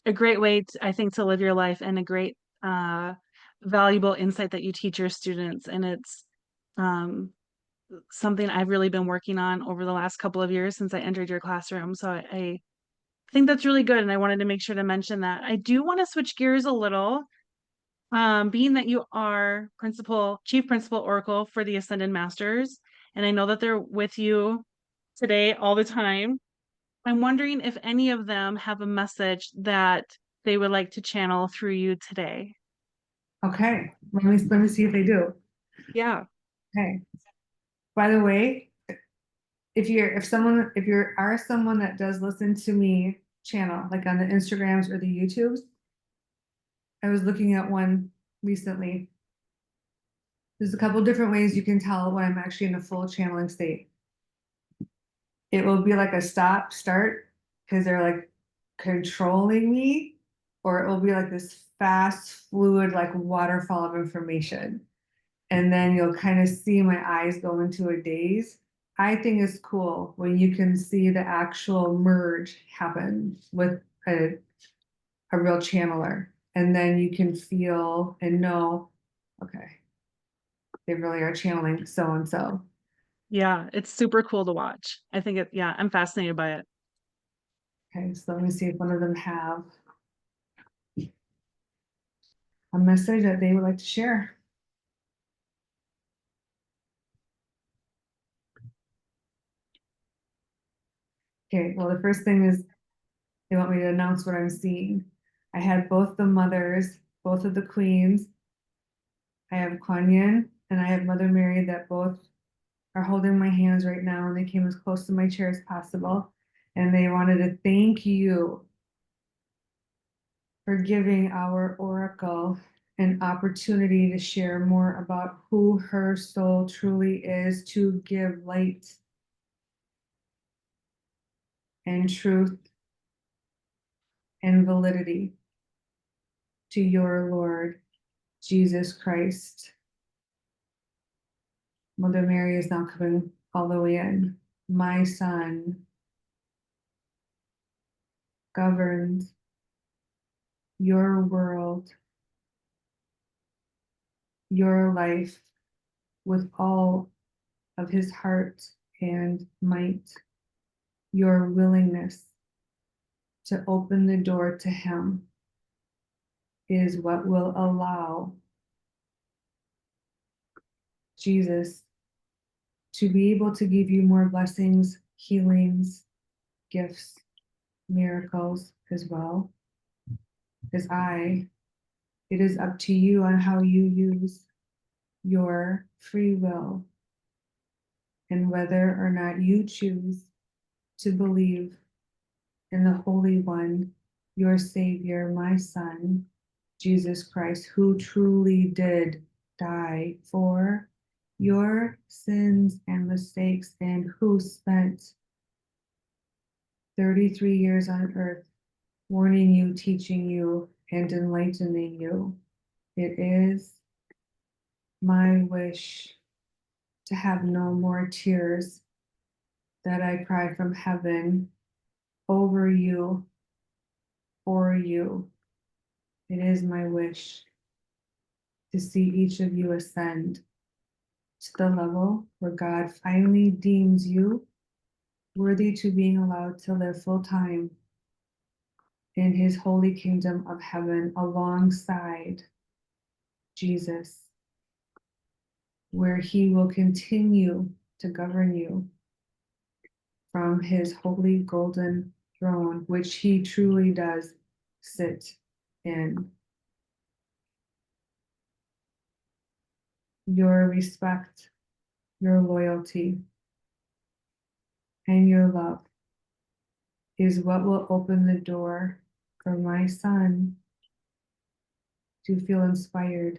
a great way, I think, to live your life and a great, uh, valuable insight that you teach your students. And it's um, something I've really been working on over the last couple of years since I entered your classroom. So I think that's really good. And I wanted to make sure to mention that. I do want to switch gears a little. Being that you are chief principal Oracle for the Ascended Masters, and I know that they're with you today all the time. I'm wondering if any of them have a message that they would like to channel through you today. Okay. Let me see if they do. Yeah. Okay. By the way, if you are someone that does listen to me channel, like on the Instagrams or the YouTubes, I was looking at one recently. There's a couple different ways you can tell when I'm actually in a full channeling state. It will be like a stop start because they're like controlling me, or it will be like this fast, fluid, like waterfall of information. And then you'll kind of see my eyes go into a daze. I think it's cool when you can see the actual merge happen with a real channeler. And then you can feel and know, okay, they really are channeling so and so. Yeah, it's super cool to watch. I think yeah, I'm fascinated by it. Okay, so let me see if one of them have a message that they would like to share. Okay, well, the first thing is they want me to announce what I'm seeing. I had both the mothers, both of the queens. I have Kuan Yin and I have Mother Mary that both are holding my hands right now, and they came as close to my chair as possible. And they wanted to thank you for giving our Oracle an opportunity to share more about who her soul truly is, to give light and truth and validity to your Lord Jesus Christ. Mother Mary is now coming all the way in. My son governs your world, your life with all of his heart and might. Your willingness to open the door to him is what will allow Jesus to be able to give you more blessings, healings, gifts, miracles as well as it is up to you on how you use your free will and whether or not you choose to believe in the Holy One, your Savior, my Son, Jesus Christ, who truly did die for your sins and mistakes, and who spent 33 years on earth warning you, teaching you, and enlightening you. It is my wish to have no more tears that I cry from heaven over you, for you. It is my wish to see each of you ascend to the level where God finally deems you worthy to being allowed to live full time in his holy kingdom of heaven alongside Jesus, where he will continue to govern you from his holy golden throne, which he truly does sit in. Your respect, your loyalty, and your love is what will open the door for my son to feel inspired,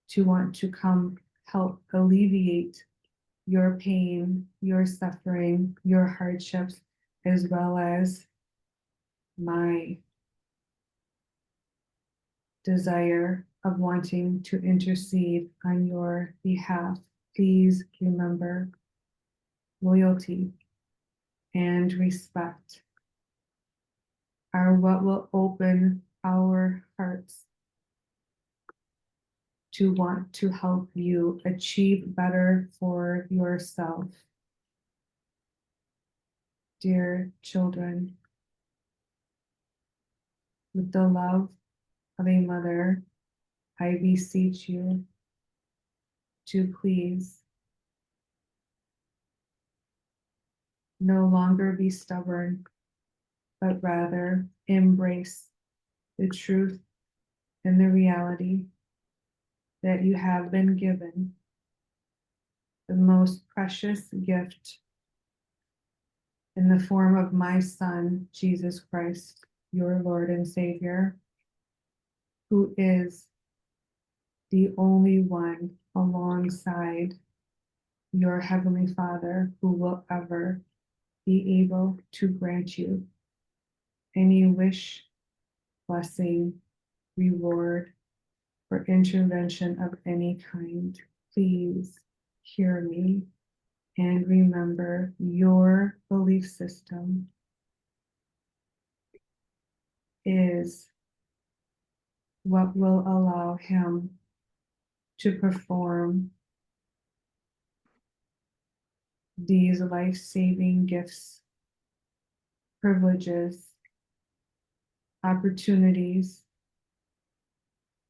to want to come help alleviate your pain, your suffering, your hardships, as well as my desire of wanting to intercede on your behalf. Please remember loyalty and respect are what will open our hearts to want to help you achieve better for yourself. Dear children, with the love of a mother, I beseech you to please no longer be stubborn, but rather embrace the truth and the reality that you have been given the most precious gift in the form of my Son, Jesus Christ, your Lord and Savior, who is the only one alongside your Heavenly Father who will ever be able to grant you any wish, blessing, reward, or intervention of any kind. Please hear me and remember your belief system is what will allow him to perform these life-saving gifts, privileges, opportunities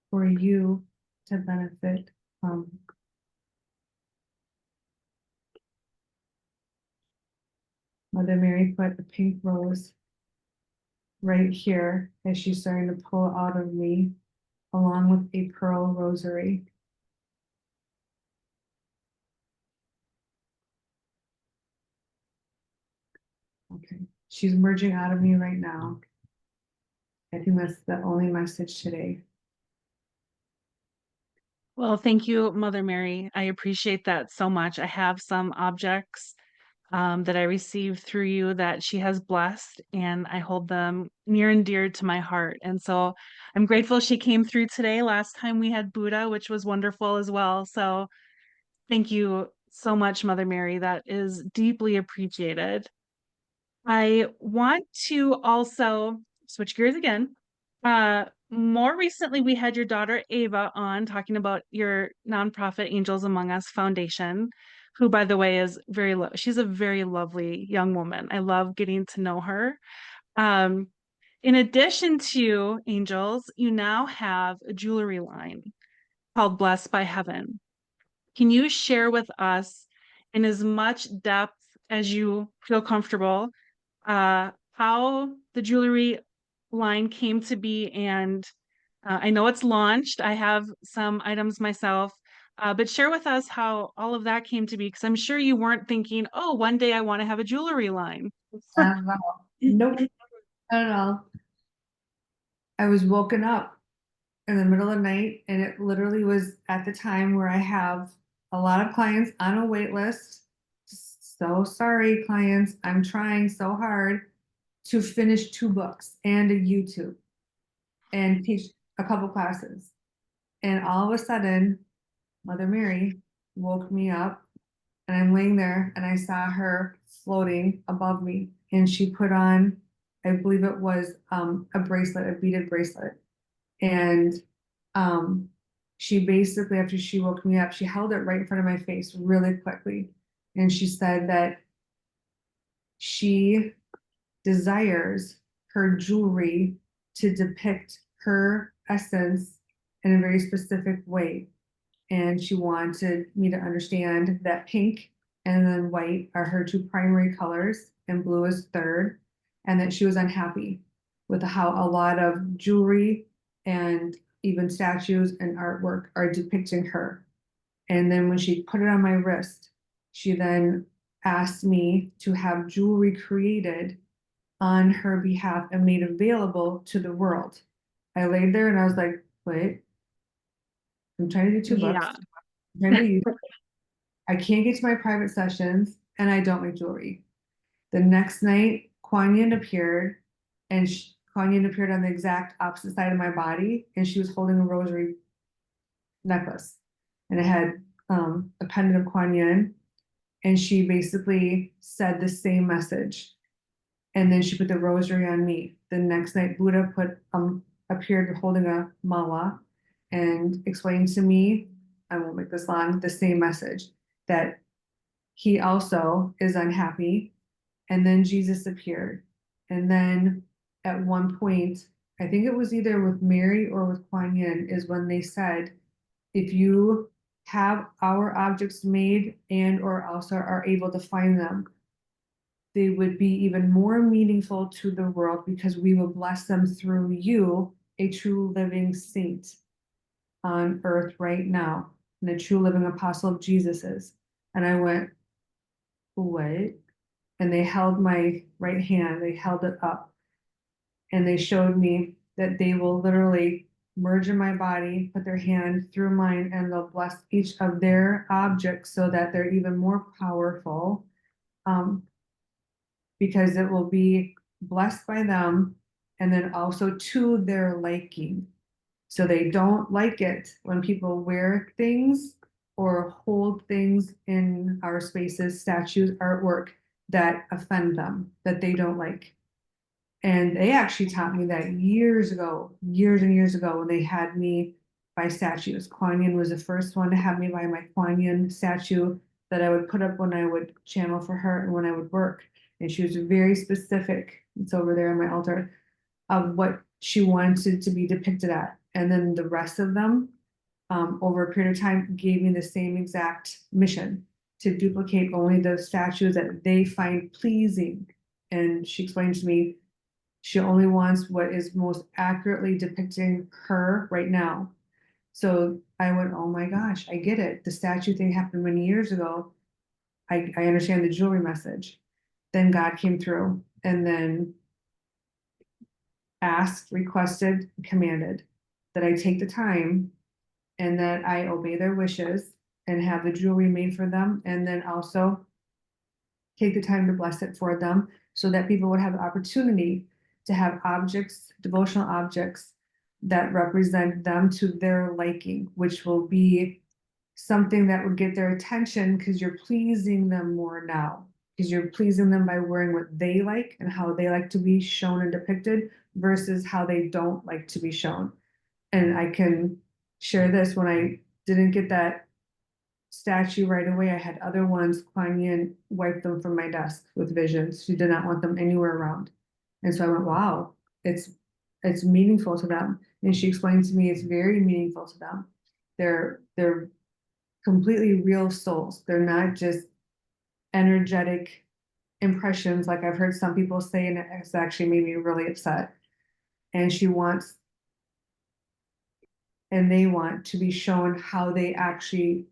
for you to benefit from. Mother Mary put a pink rose right here as she's starting to pull out of me, along with a pearl rosary. Okay, she's merging out of me right now. I think that's the only message today. Well, thank you, Mother Mary. I appreciate that so much. I have some objects that I received through you that she has blessed, and I hold them near and dear to my heart. And so I'm grateful she came through today. Last time we had Buddha, which was wonderful as well. So thank you so much, Mother Mary. That is deeply appreciated. I want to also switch gears again. More recently, we had your daughter Ava on talking about your nonprofit Angels Among Us Foundation, who, by the way, is she's a very lovely young woman. I love getting to know her. Um, in addition to Angels, you now have a jewelry line called Blessed by Heaven. Can you share with us, in as much depth as you feel comfortable, how the jewelry line came to be? And I know it's launched. I have some items myself, but share with us how all of that came to be, because I'm sure you weren't thinking, oh, one day I want to have a jewelry line. Not at all. Nope, not at all. I was woken up in the middle of the night, and it literally was at the time where I have a lot of clients on a wait list. So sorry, clients. I'm trying so hard to finish 2 books and a YouTube and teach a couple classes. And all of a sudden, Mother Mary woke me up, and I'm laying there and I saw her floating above me. And she put on, I believe it was a bracelet, a beaded bracelet. And um, she basically, after she woke me up, she held it right in front of my face really quickly. And she said that she desires her jewelry to depict her essence in a very specific way. And she wanted me to understand that pink and then white are her two primary colors, and blue is third, and that she was unhappy with how a lot of jewelry and even statues and artwork are depicting her. And then when she put it on my wrist, she then asked me to have jewelry created on her behalf and made available to the world. I laid there and I was like, wait, I'm trying to do 2 books. Yeah. I'm trying to do I can't get to my private sessions, and I don't make jewelry. The next night, Kuan Yin appeared, and Kuan Yin appeared on the exact opposite side of my body, and she was holding a rosary necklace, and it had a pendant of Kuan Yin, and she basically said the same message. And then she put the rosary on me. The next night, Buddha appeared holding a mala and explained to me, I won't make this long, the same message, that he also is unhappy. And then Jesus appeared. And then at one point, I think it was either with Mary or with Kuan Yin, is when they said, if you have our objects made and or also are able to find them, they would be even more meaningful to the world because we will bless them through you, a true living saint on earth right now, and a true living apostle of Jesus's. And I went, what? And they held my right hand, they held it up, and they showed me that they will literally merge in my body, put their hand through mine, and they'll bless each of their objects so that they're even more powerful. Because it will be blessed by them and then also to their liking. So they don't like it when people wear things or hold things in our spaces, statues, artwork that offend them, that they don't like. And they actually taught me that years ago, years and years ago, when they had me buy statues. Kuan Yin was the first one to have me buy my Kuan Yin statue that I would put up when I would channel for her and when I would work. And she was very specific, it's over there on my altar, of what she wanted to be depicted at. And then the rest of them, over a period of time, gave me the same exact mission to duplicate only the statues that they find pleasing. And she explained to me she only wants what is most accurately depicting her right now. So I went, oh my gosh, I get it. The statue thing happened many years ago. I understand the jewelry message. Then God came through and then asked, requested, commanded that I take the time and that I obey their wishes and have the jewelry made for them. And then also take the time to bless it for them so that people would have the opportunity to have objects, devotional objects that represent them to their liking, which will be something that would get their attention because you're pleasing them more now. Because you're pleasing them by wearing what they like and how they like to be shown and depicted versus how they don't like to be shown. And I can share this when I didn't get that statue right away. I had other ones. Kuan Yin wiped them from my desk with visions. She did not want them anywhere around. And so I went, wow, it's meaningful to them. And she explained to me it's very meaningful to them. They're completely real souls. They're not just energetic impressions like I've heard some people say, and it's actually made me really upset. And she wants and they want to be shown how they actually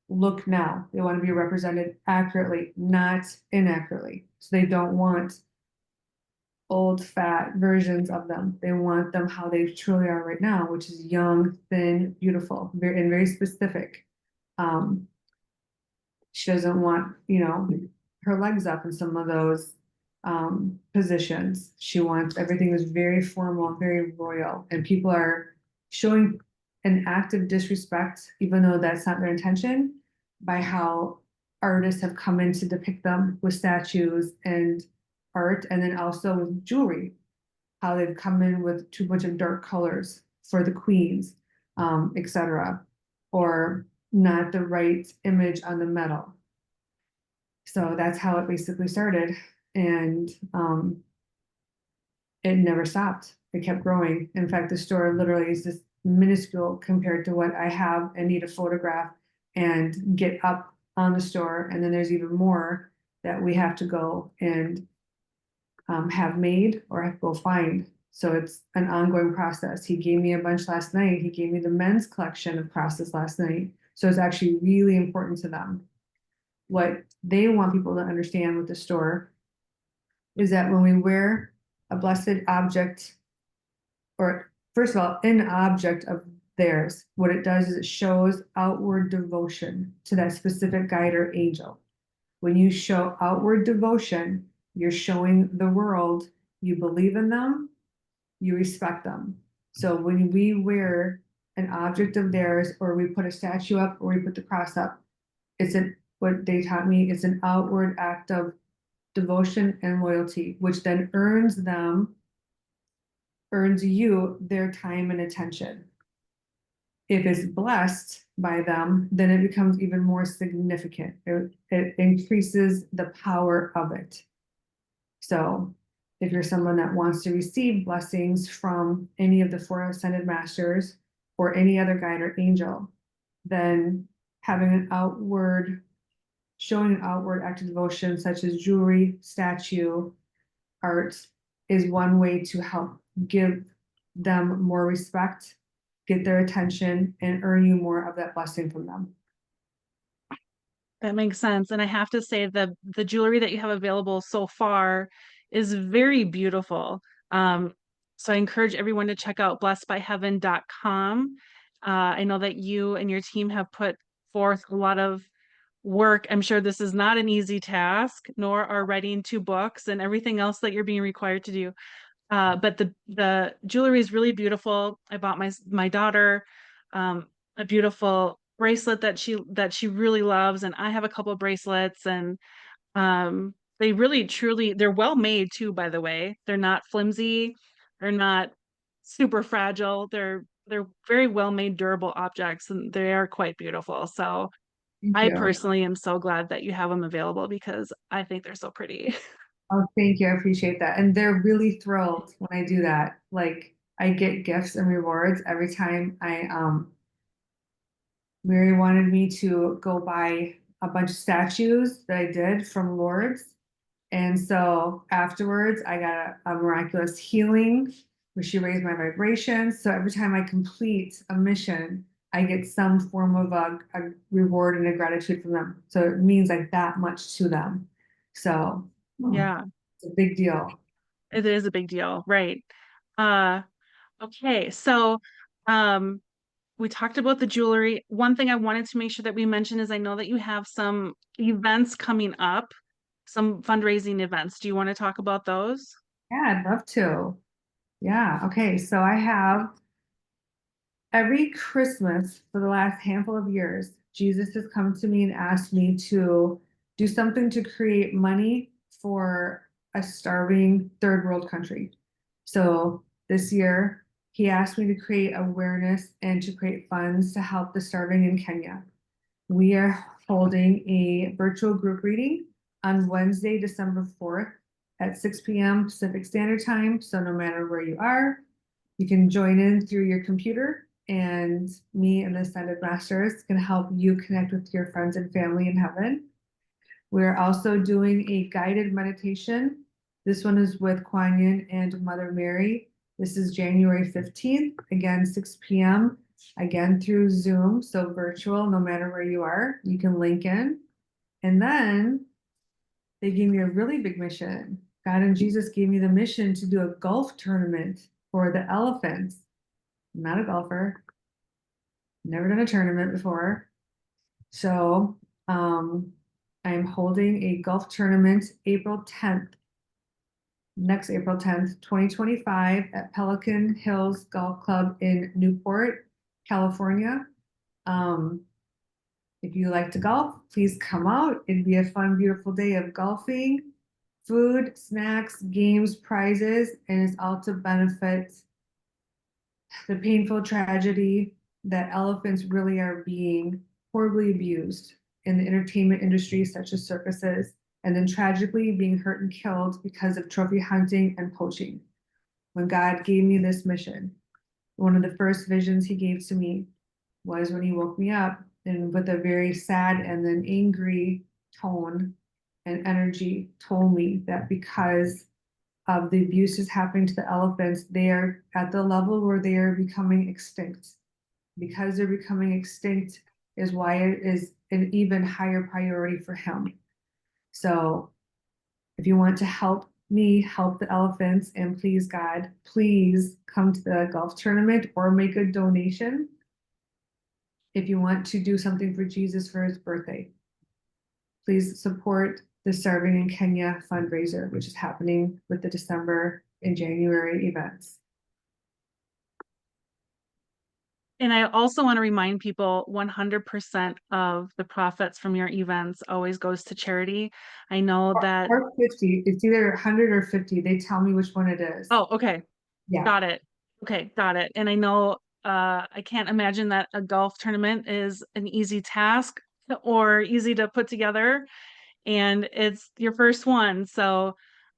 look now. They want to be represented accurately, not inaccurately. So they don't want old fat versions of them. They want them how they truly are right now, which is young, thin, beautiful, and very specific. Um, she doesn't want, her legs up in some of those positions. She wants everything is very formal, very royal, and people are showing an act of disrespect, even though that's not their intention, by how artists have come in to depict them with statues and art, and then also with jewelry, how they've come in with too much of dark colors for the queens, etc., or not the right image on the metal. So that's how it basically started. And it never stopped. It kept growing. In fact, the store literally is just minuscule compared to what I have and need to photograph and get up on the store. And then there's even more that we have to go and have made or have to go find. So it's an ongoing process. He gave me a bunch last night. He gave me the men's collection of crosses last night. So it's actually really important to them. What they want people to understand with the store is that when we wear a blessed object, or first of all, an object of theirs, what it does is it shows outward devotion to that specific guide or angel. When you show outward devotion, you're showing the world you believe in them, you respect them. So when we wear an object of theirs, or we put a statue up, or we put the cross up, what they taught me, it's an outward act of devotion and loyalty, which then earns you their time and attention. If it's blessed by them, then it becomes even more significant. It increases the power of it. So if you're someone that wants to receive blessings from any of the four ascended masters or any other guide or angel, then having showing an outward act of devotion, such as jewelry, statue, art, is one way to help give them more respect, get their attention, and earn you more of that blessing from them. That makes sense. And I have to say the jewelry that you have available so far is very beautiful. So I encourage everyone to check out blessedbyheaven.com. I know that you and your team have put forth a lot of work. I'm sure this is not an easy task, nor are writing 2 books and everything else that you're being required to do. But the jewelry is really beautiful. I bought my daughter a beautiful bracelet that she really loves, and I have a couple of bracelets, and they really truly they're well made too, by the way. They're not flimsy, they're not super fragile. They're very well made, durable objects, and they are quite beautiful. So Thank I you. personally am so glad that you have them available because I think they're so pretty. Oh, thank you. I appreciate that. And they're really thrilled when I do that. Like I get gifts and rewards every time Mary wanted me to go buy a bunch of statues that I did from Lourdes. And so afterwards, I got a miraculous healing where she raised my vibrations. So every time I complete a mission, I get some form of a reward and a gratitude from them. So it means like that much to them. So Yeah, it's a big deal. it is a big deal, right? Uh, okay, so um, we talked about the jewelry. One thing I wanted to make sure that we mention is I know that you have some events coming up, some fundraising events. Do you want to talk about those? Yeah, I'd love to. Yeah. Okay. So I have every Christmas for the last handful of years, Jesus has come to me and asked me to do something to create money for a starving third world country. So this year, he asked me to create awareness and to create funds to help the starving in Kenya. We are holding a virtual group reading on Wednesday, December 4th at 6 p.m. Pacific Standard Time. So no matter where you are, you can join in through your computer, and me and the Ascended Masters can help you connect with your friends and family in heaven. We're also doing a guided meditation. This one is with Kuan Yin and Mother Mary. This is January 15th, again, 6 p.m., again through Zoom, so virtual, no matter where you are, you can link in. And then they gave me a really big mission. God and Jesus gave me the mission to do a golf tournament for the elephants. I'm not a golfer, never done a tournament before. So I'm holding a golf tournament April 10th, next April 10th, 2025 at Pelican Hills Golf Club in Newport, California. Um, if you like to golf, please come out. It'd be a fun, beautiful day of golfing, food, snacks, games, prizes, and it's all to benefit the painful tragedy that elephants really are being horribly abused in the entertainment industry, such as circuses, and then tragically being hurt and killed because of trophy hunting and poaching. When God gave me this mission, one of the first visions he gave to me was when he woke me up and with a very sad and then angry tone and energy told me that because of the abuses happening to the elephants, they are at the level where they are becoming extinct. Because they're becoming extinct is why it is an even higher priority for him. So if you want to help me help the elephants, and please God, please come to the golf tournament or make a donation if you want to do something for Jesus for his birthday. Please support the Starving in Kenya fundraiser, which is happening with the December and January events. And I also want to remind people 100% of the profits from your events always goes to charity. I know that, Or 50, it's either 100 or 50. They tell me which one it is. oh, okay, Yeah, got it. Okay, got it. And I know I can't imagine that a golf tournament is an easy task or easy to put together. And it's your first one. So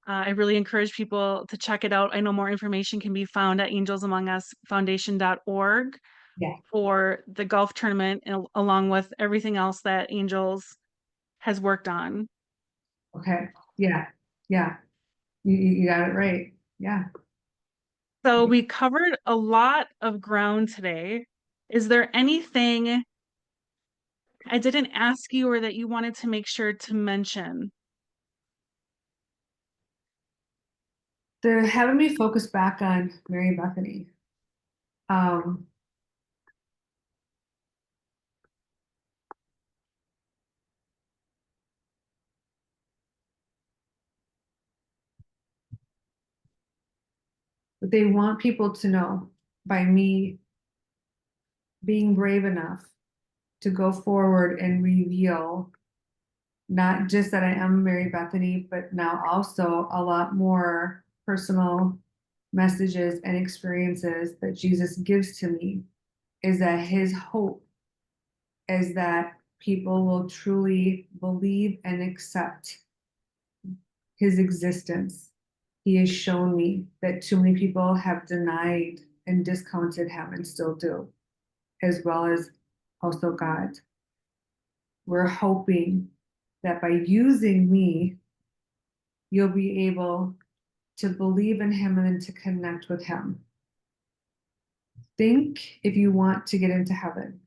I really encourage people to check it out. I know more information can be found at angelsamongus.foundation.org yeah, for the golf tournament, along with everything else that Angels has worked on. okay, yeah, yeah. You got it right. Yeah. So we covered a lot of ground today. Is there anything I didn't ask you or that you wanted to make sure to mention? They're having me focus back on Mary of Bethany. Um, but they want people to know by me being brave enough to go forward and reveal not just that I am Mary Bethany, but now also a lot more personal messages and experiences that Jesus gives to me is that his hope is that people will truly believe and accept his existence. He has shown me that too many people have denied and discounted him and still do, as well as also God. We're hoping that by using me, you'll be able to believe in him and then to connect with him. Think if you want to get into heaven,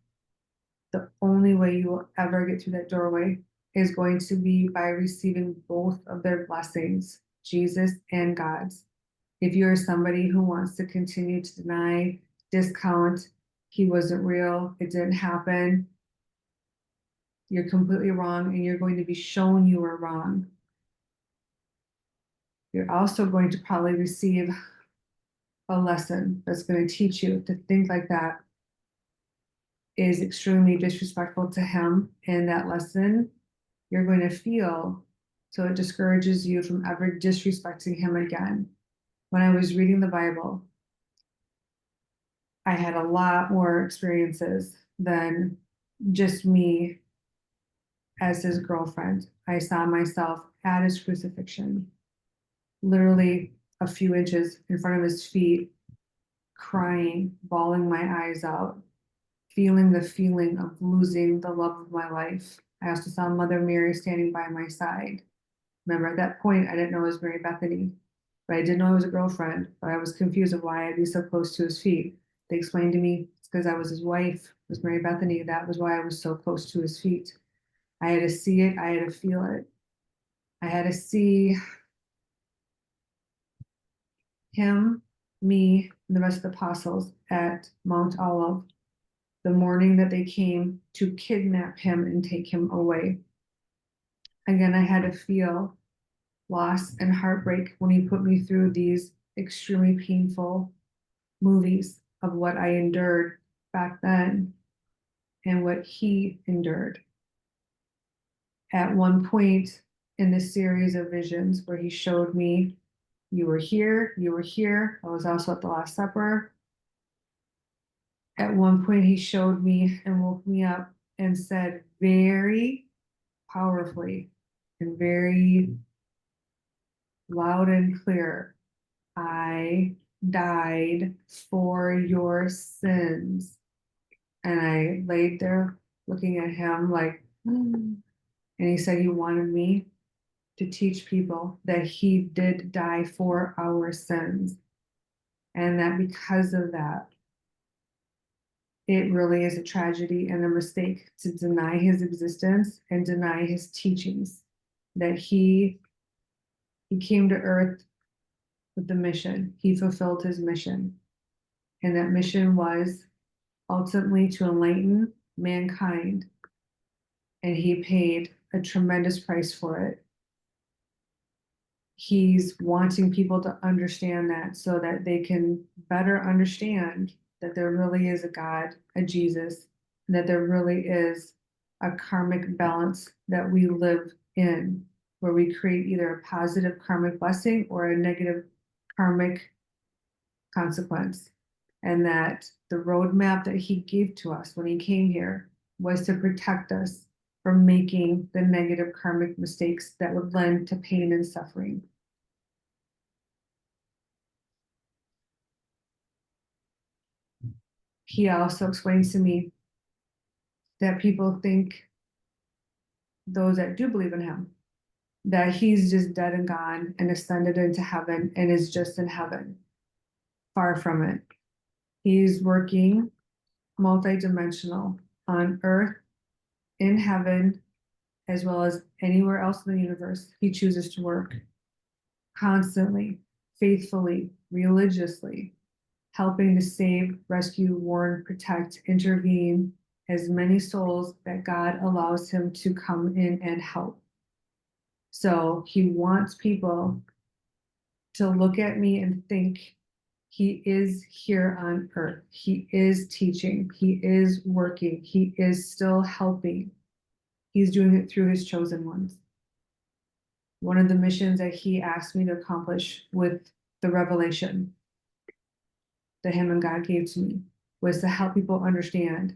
the only way you will ever get through that doorway is going to be by receiving both of their blessings, Jesus and God's. If you're somebody who wants to continue to deny, discount, he wasn't real, it didn't happen, you're completely wrong, and you're going to be shown you were wrong. You're also going to probably receive a lesson that's going to teach you to think like that is extremely disrespectful to him. And that lesson you're going to feel, so it discourages you from ever disrespecting him again. When I was reading the Bible, I had a lot more experiences than just me as his girlfriend. I saw myself at his crucifixion, literally a few inches in front of his feet, crying, bawling my eyes out, feeling the feeling of losing the love of my life. I also saw Mother Mary standing by my side. Remember, at that point, I didn't know it was Mary Bethany, but I did know it was a girlfriend, but I was confused of why I'd be so close to his feet. They explained to me it's because I was his wife, it was Mary Bethany. That was why I was so close to his feet. I had to see it, I had to feel it. I had to see him, me, and the rest of the apostles at Mount Olive the morning that they came to kidnap him and take him away. Again, I had to feel loss and heartbreak when he put me through these extremely painful movies of what I endured back then and what he endured. At one point in this series of visions where he showed me, you were here, you were here. I was also at the Last Supper. At one point, he showed me and woke me up and said very powerfully and very loud and clear, I died for your sins. And I laid there looking at him like, and he said he wanted me to teach people that he did die for our sins. And that because of that, it really is a tragedy and a mistake to deny his existence and deny his teachings. That he came to earth with the mission. He fulfilled his mission. And that mission was ultimately to enlighten mankind. And he paid a tremendous price for it. He's wanting people to understand that so that they can better understand that there really is a God, a Jesus, and that there really is a karmic balance that we live in, where we create either a positive karmic blessing or a negative karmic consequence. And that the roadmap that he gave to us when he came here was to protect us from making the negative karmic mistakes that would lend to pain and suffering. He also explains to me that people think, those that do believe in him, that he's just dead and gone and ascended into heaven and is just in heaven. Far from it. He's working multidimensional on earth, in heaven, as well as anywhere else in the universe he chooses to work. Constantly, faithfully, religiously, helping to save, rescue, warn, protect, intervene as many souls that God allows him to come in and help. So he wants people to look at me and think he is here on earth. He is teaching. He is working. He is still helping. He's doing it through his chosen ones. One of the missions that he asked me to accomplish with the revelation that him and God gave to me was to help people understand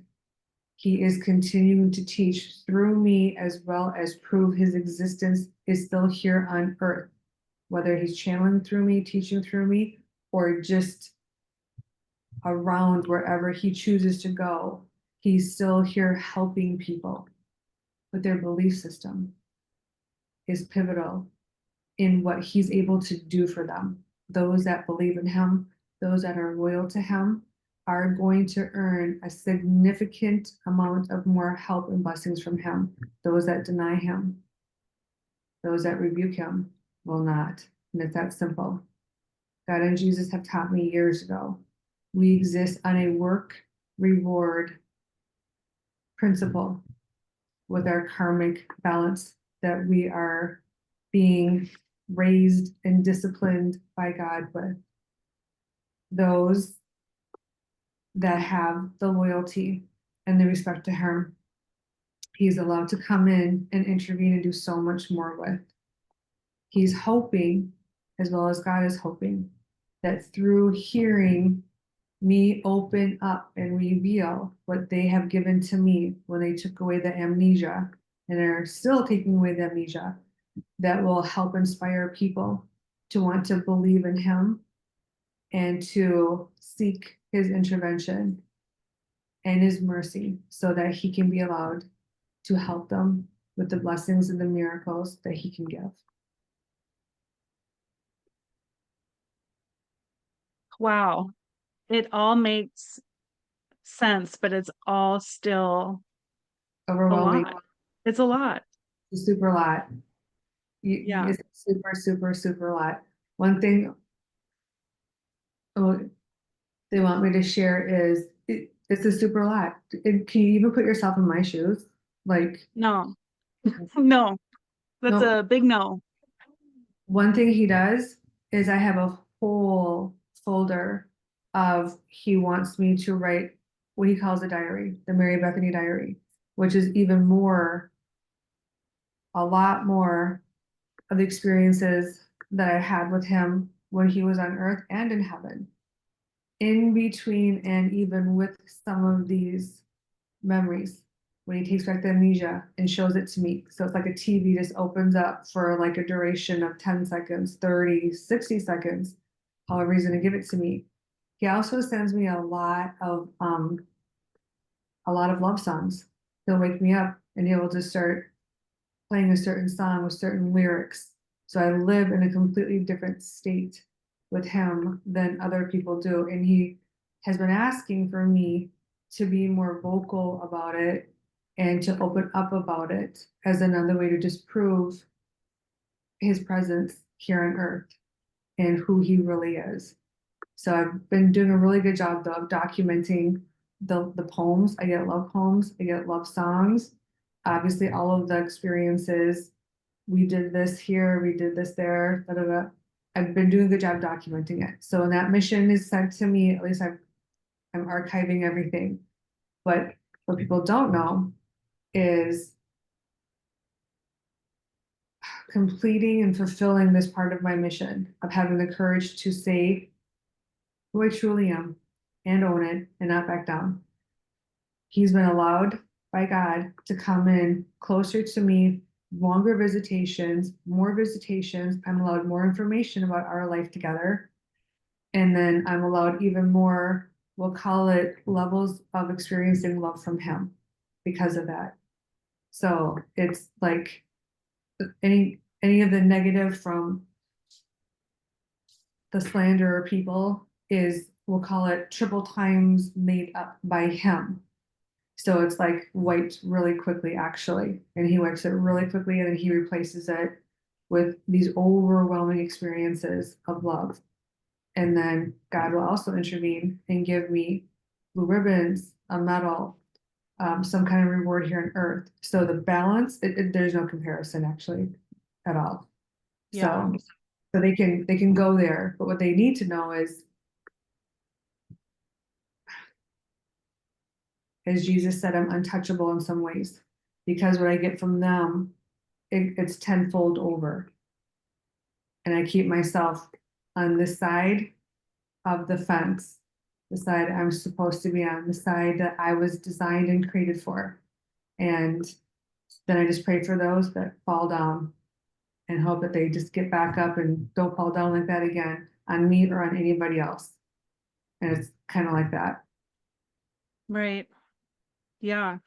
He is continuing to teach through me, as well as prove his existence is still here on earth. Whether he's channeling through me, teaching through me, or just around wherever he chooses to go, he's still here helping people. But their belief system is pivotal in what he's able to do for them. Those that believe in him, those that are loyal to him, are going to earn a significant amount of more help and blessings from him. Those that deny him, those that rebuke him, will not. And it's that simple. God and Jesus have taught me years ago. We exist on a work reward principle with our karmic balance, that we are being raised and disciplined by God with. Those that have the loyalty and the respect to him, he's allowed to come in and intervene and do so much more with. He's hoping, as well as God is hoping, that through hearing me open up and reveal what they have given to me when they took away the amnesia and are still taking away the amnesia, that will help inspire people to want to believe in him and to seek his intervention and his mercy, so that he can be allowed to help them with the blessings and the miracles that he can give. Wow. It all makes sense, but it's all still a Overwhelming. lot. It's a lot. It's a super lot. Yeah. It's super, super, super lot. One thing they want me to share is it's a super lot. Can you even put yourself in my shoes? Like, No, no, that's no. a big no. One thing he does is I have a whole folder of, he wants me to write what he calls a diary, the Mary of Bethany diary, which is even more, a lot more of the experiences that I had with him when he was on earth and in heaven. In between and even with some of these memories, when he takes back the amnesia and shows it to me. So it's like a TV just opens up for like a duration of 10 seconds, 30, 60 seconds, however he's going to give it to me. He also sends me a lot of love songs. He'll wake me up and he'll just start playing a certain song with certain lyrics. So I live in a completely different state with him than other people do. And he has been asking for me to be more vocal about it and to open up about it as another way to disprove his presence here on earth and who he really is. So I've been doing a really good job though of documenting the poems. I get love poems, I get love songs, obviously all of the experiences. We did this here, we did this there, da, da, da. I've been doing a good job documenting it. So when that mission is sent to me, at least I'm archiving everything. But what people don't know is completing and fulfilling this part of my mission of having the courage to say who I truly am and own it and not back down. He's been allowed by God to come in closer to me, longer visitations, more visitations. I'm allowed more information about our life together. And then I'm allowed even more, we'll call it levels of experiencing love from him because of that. So it's like any of the negative from the slanderer people is, we'll call it triple times made up by him. So it's like wiped really quickly, actually. And he wipes it really quickly and then he replaces it with these overwhelming experiences of love. And then God will also intervene and give me blue ribbons, a medal, some kind of reward here on earth. So the balance, there's no comparison actually at all. Yeah. So they can go there, but what they need to know is, as Jesus said, I'm untouchable in some ways because what I get from them, it's tenfold over. And I keep myself on this side of the fence the side I'm supposed to be on, the side that I was designed and created for. And then I just pray for those that fall down and hope that they just get back up and don't fall down like that again on me or on anybody else. And it's kind of like that. Right. Yeah.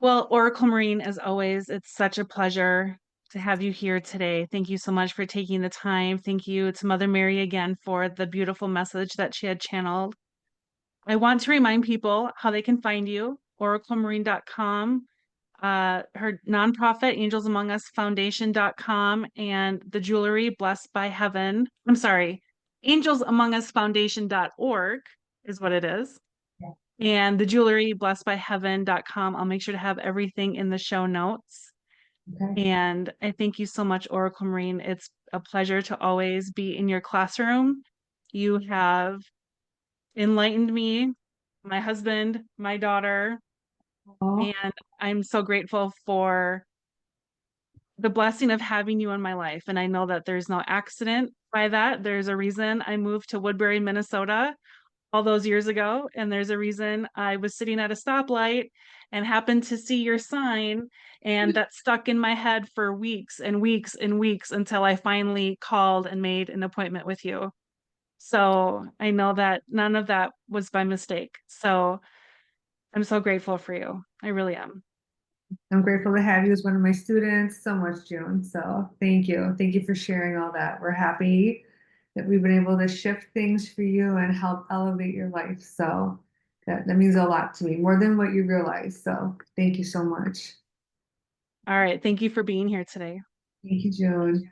Well, Oracle Maureen, as always, it's such a pleasure to have you here today. Thank you so much for taking the time. Thank you to Mother Mary again for the beautiful message that she had channeled. I want to remind people how they can find you, oraclemaureen.com, her nonprofit, Angels Among Us Foundation.com, and the jewelry Blessed by Heaven. I'm sorry, angelsamongusfoundation.org is what it is. Yeah. And the jewelry blessedbyheaven.com. I'll make sure to have everything in the show notes. Okay. And I thank you so much, Oracle Maureen. It's a pleasure to always be in your classroom. You have enlightened me, my husband, my daughter, Oh, and I'm so grateful for the blessing of having you in my life. And I know that there's no accident by that. There's a reason I moved to Woodbury, Minnesota all those years ago. And there's a reason I was sitting at a stoplight and happened to see your sign. And that stuck in my head for weeks and weeks and weeks until I finally called and made an appointment with you. So I know that none of that was by mistake. So I'm so grateful for you. I really am. I'm grateful to have you as one of my students so much, June. So thank you. Thank you for sharing all that. We're happy that we've been able to shift things for you and help elevate your life. So that means a lot to me, more than what you realize. So thank you so much. All right. Thank you for being here today. Thank you, June.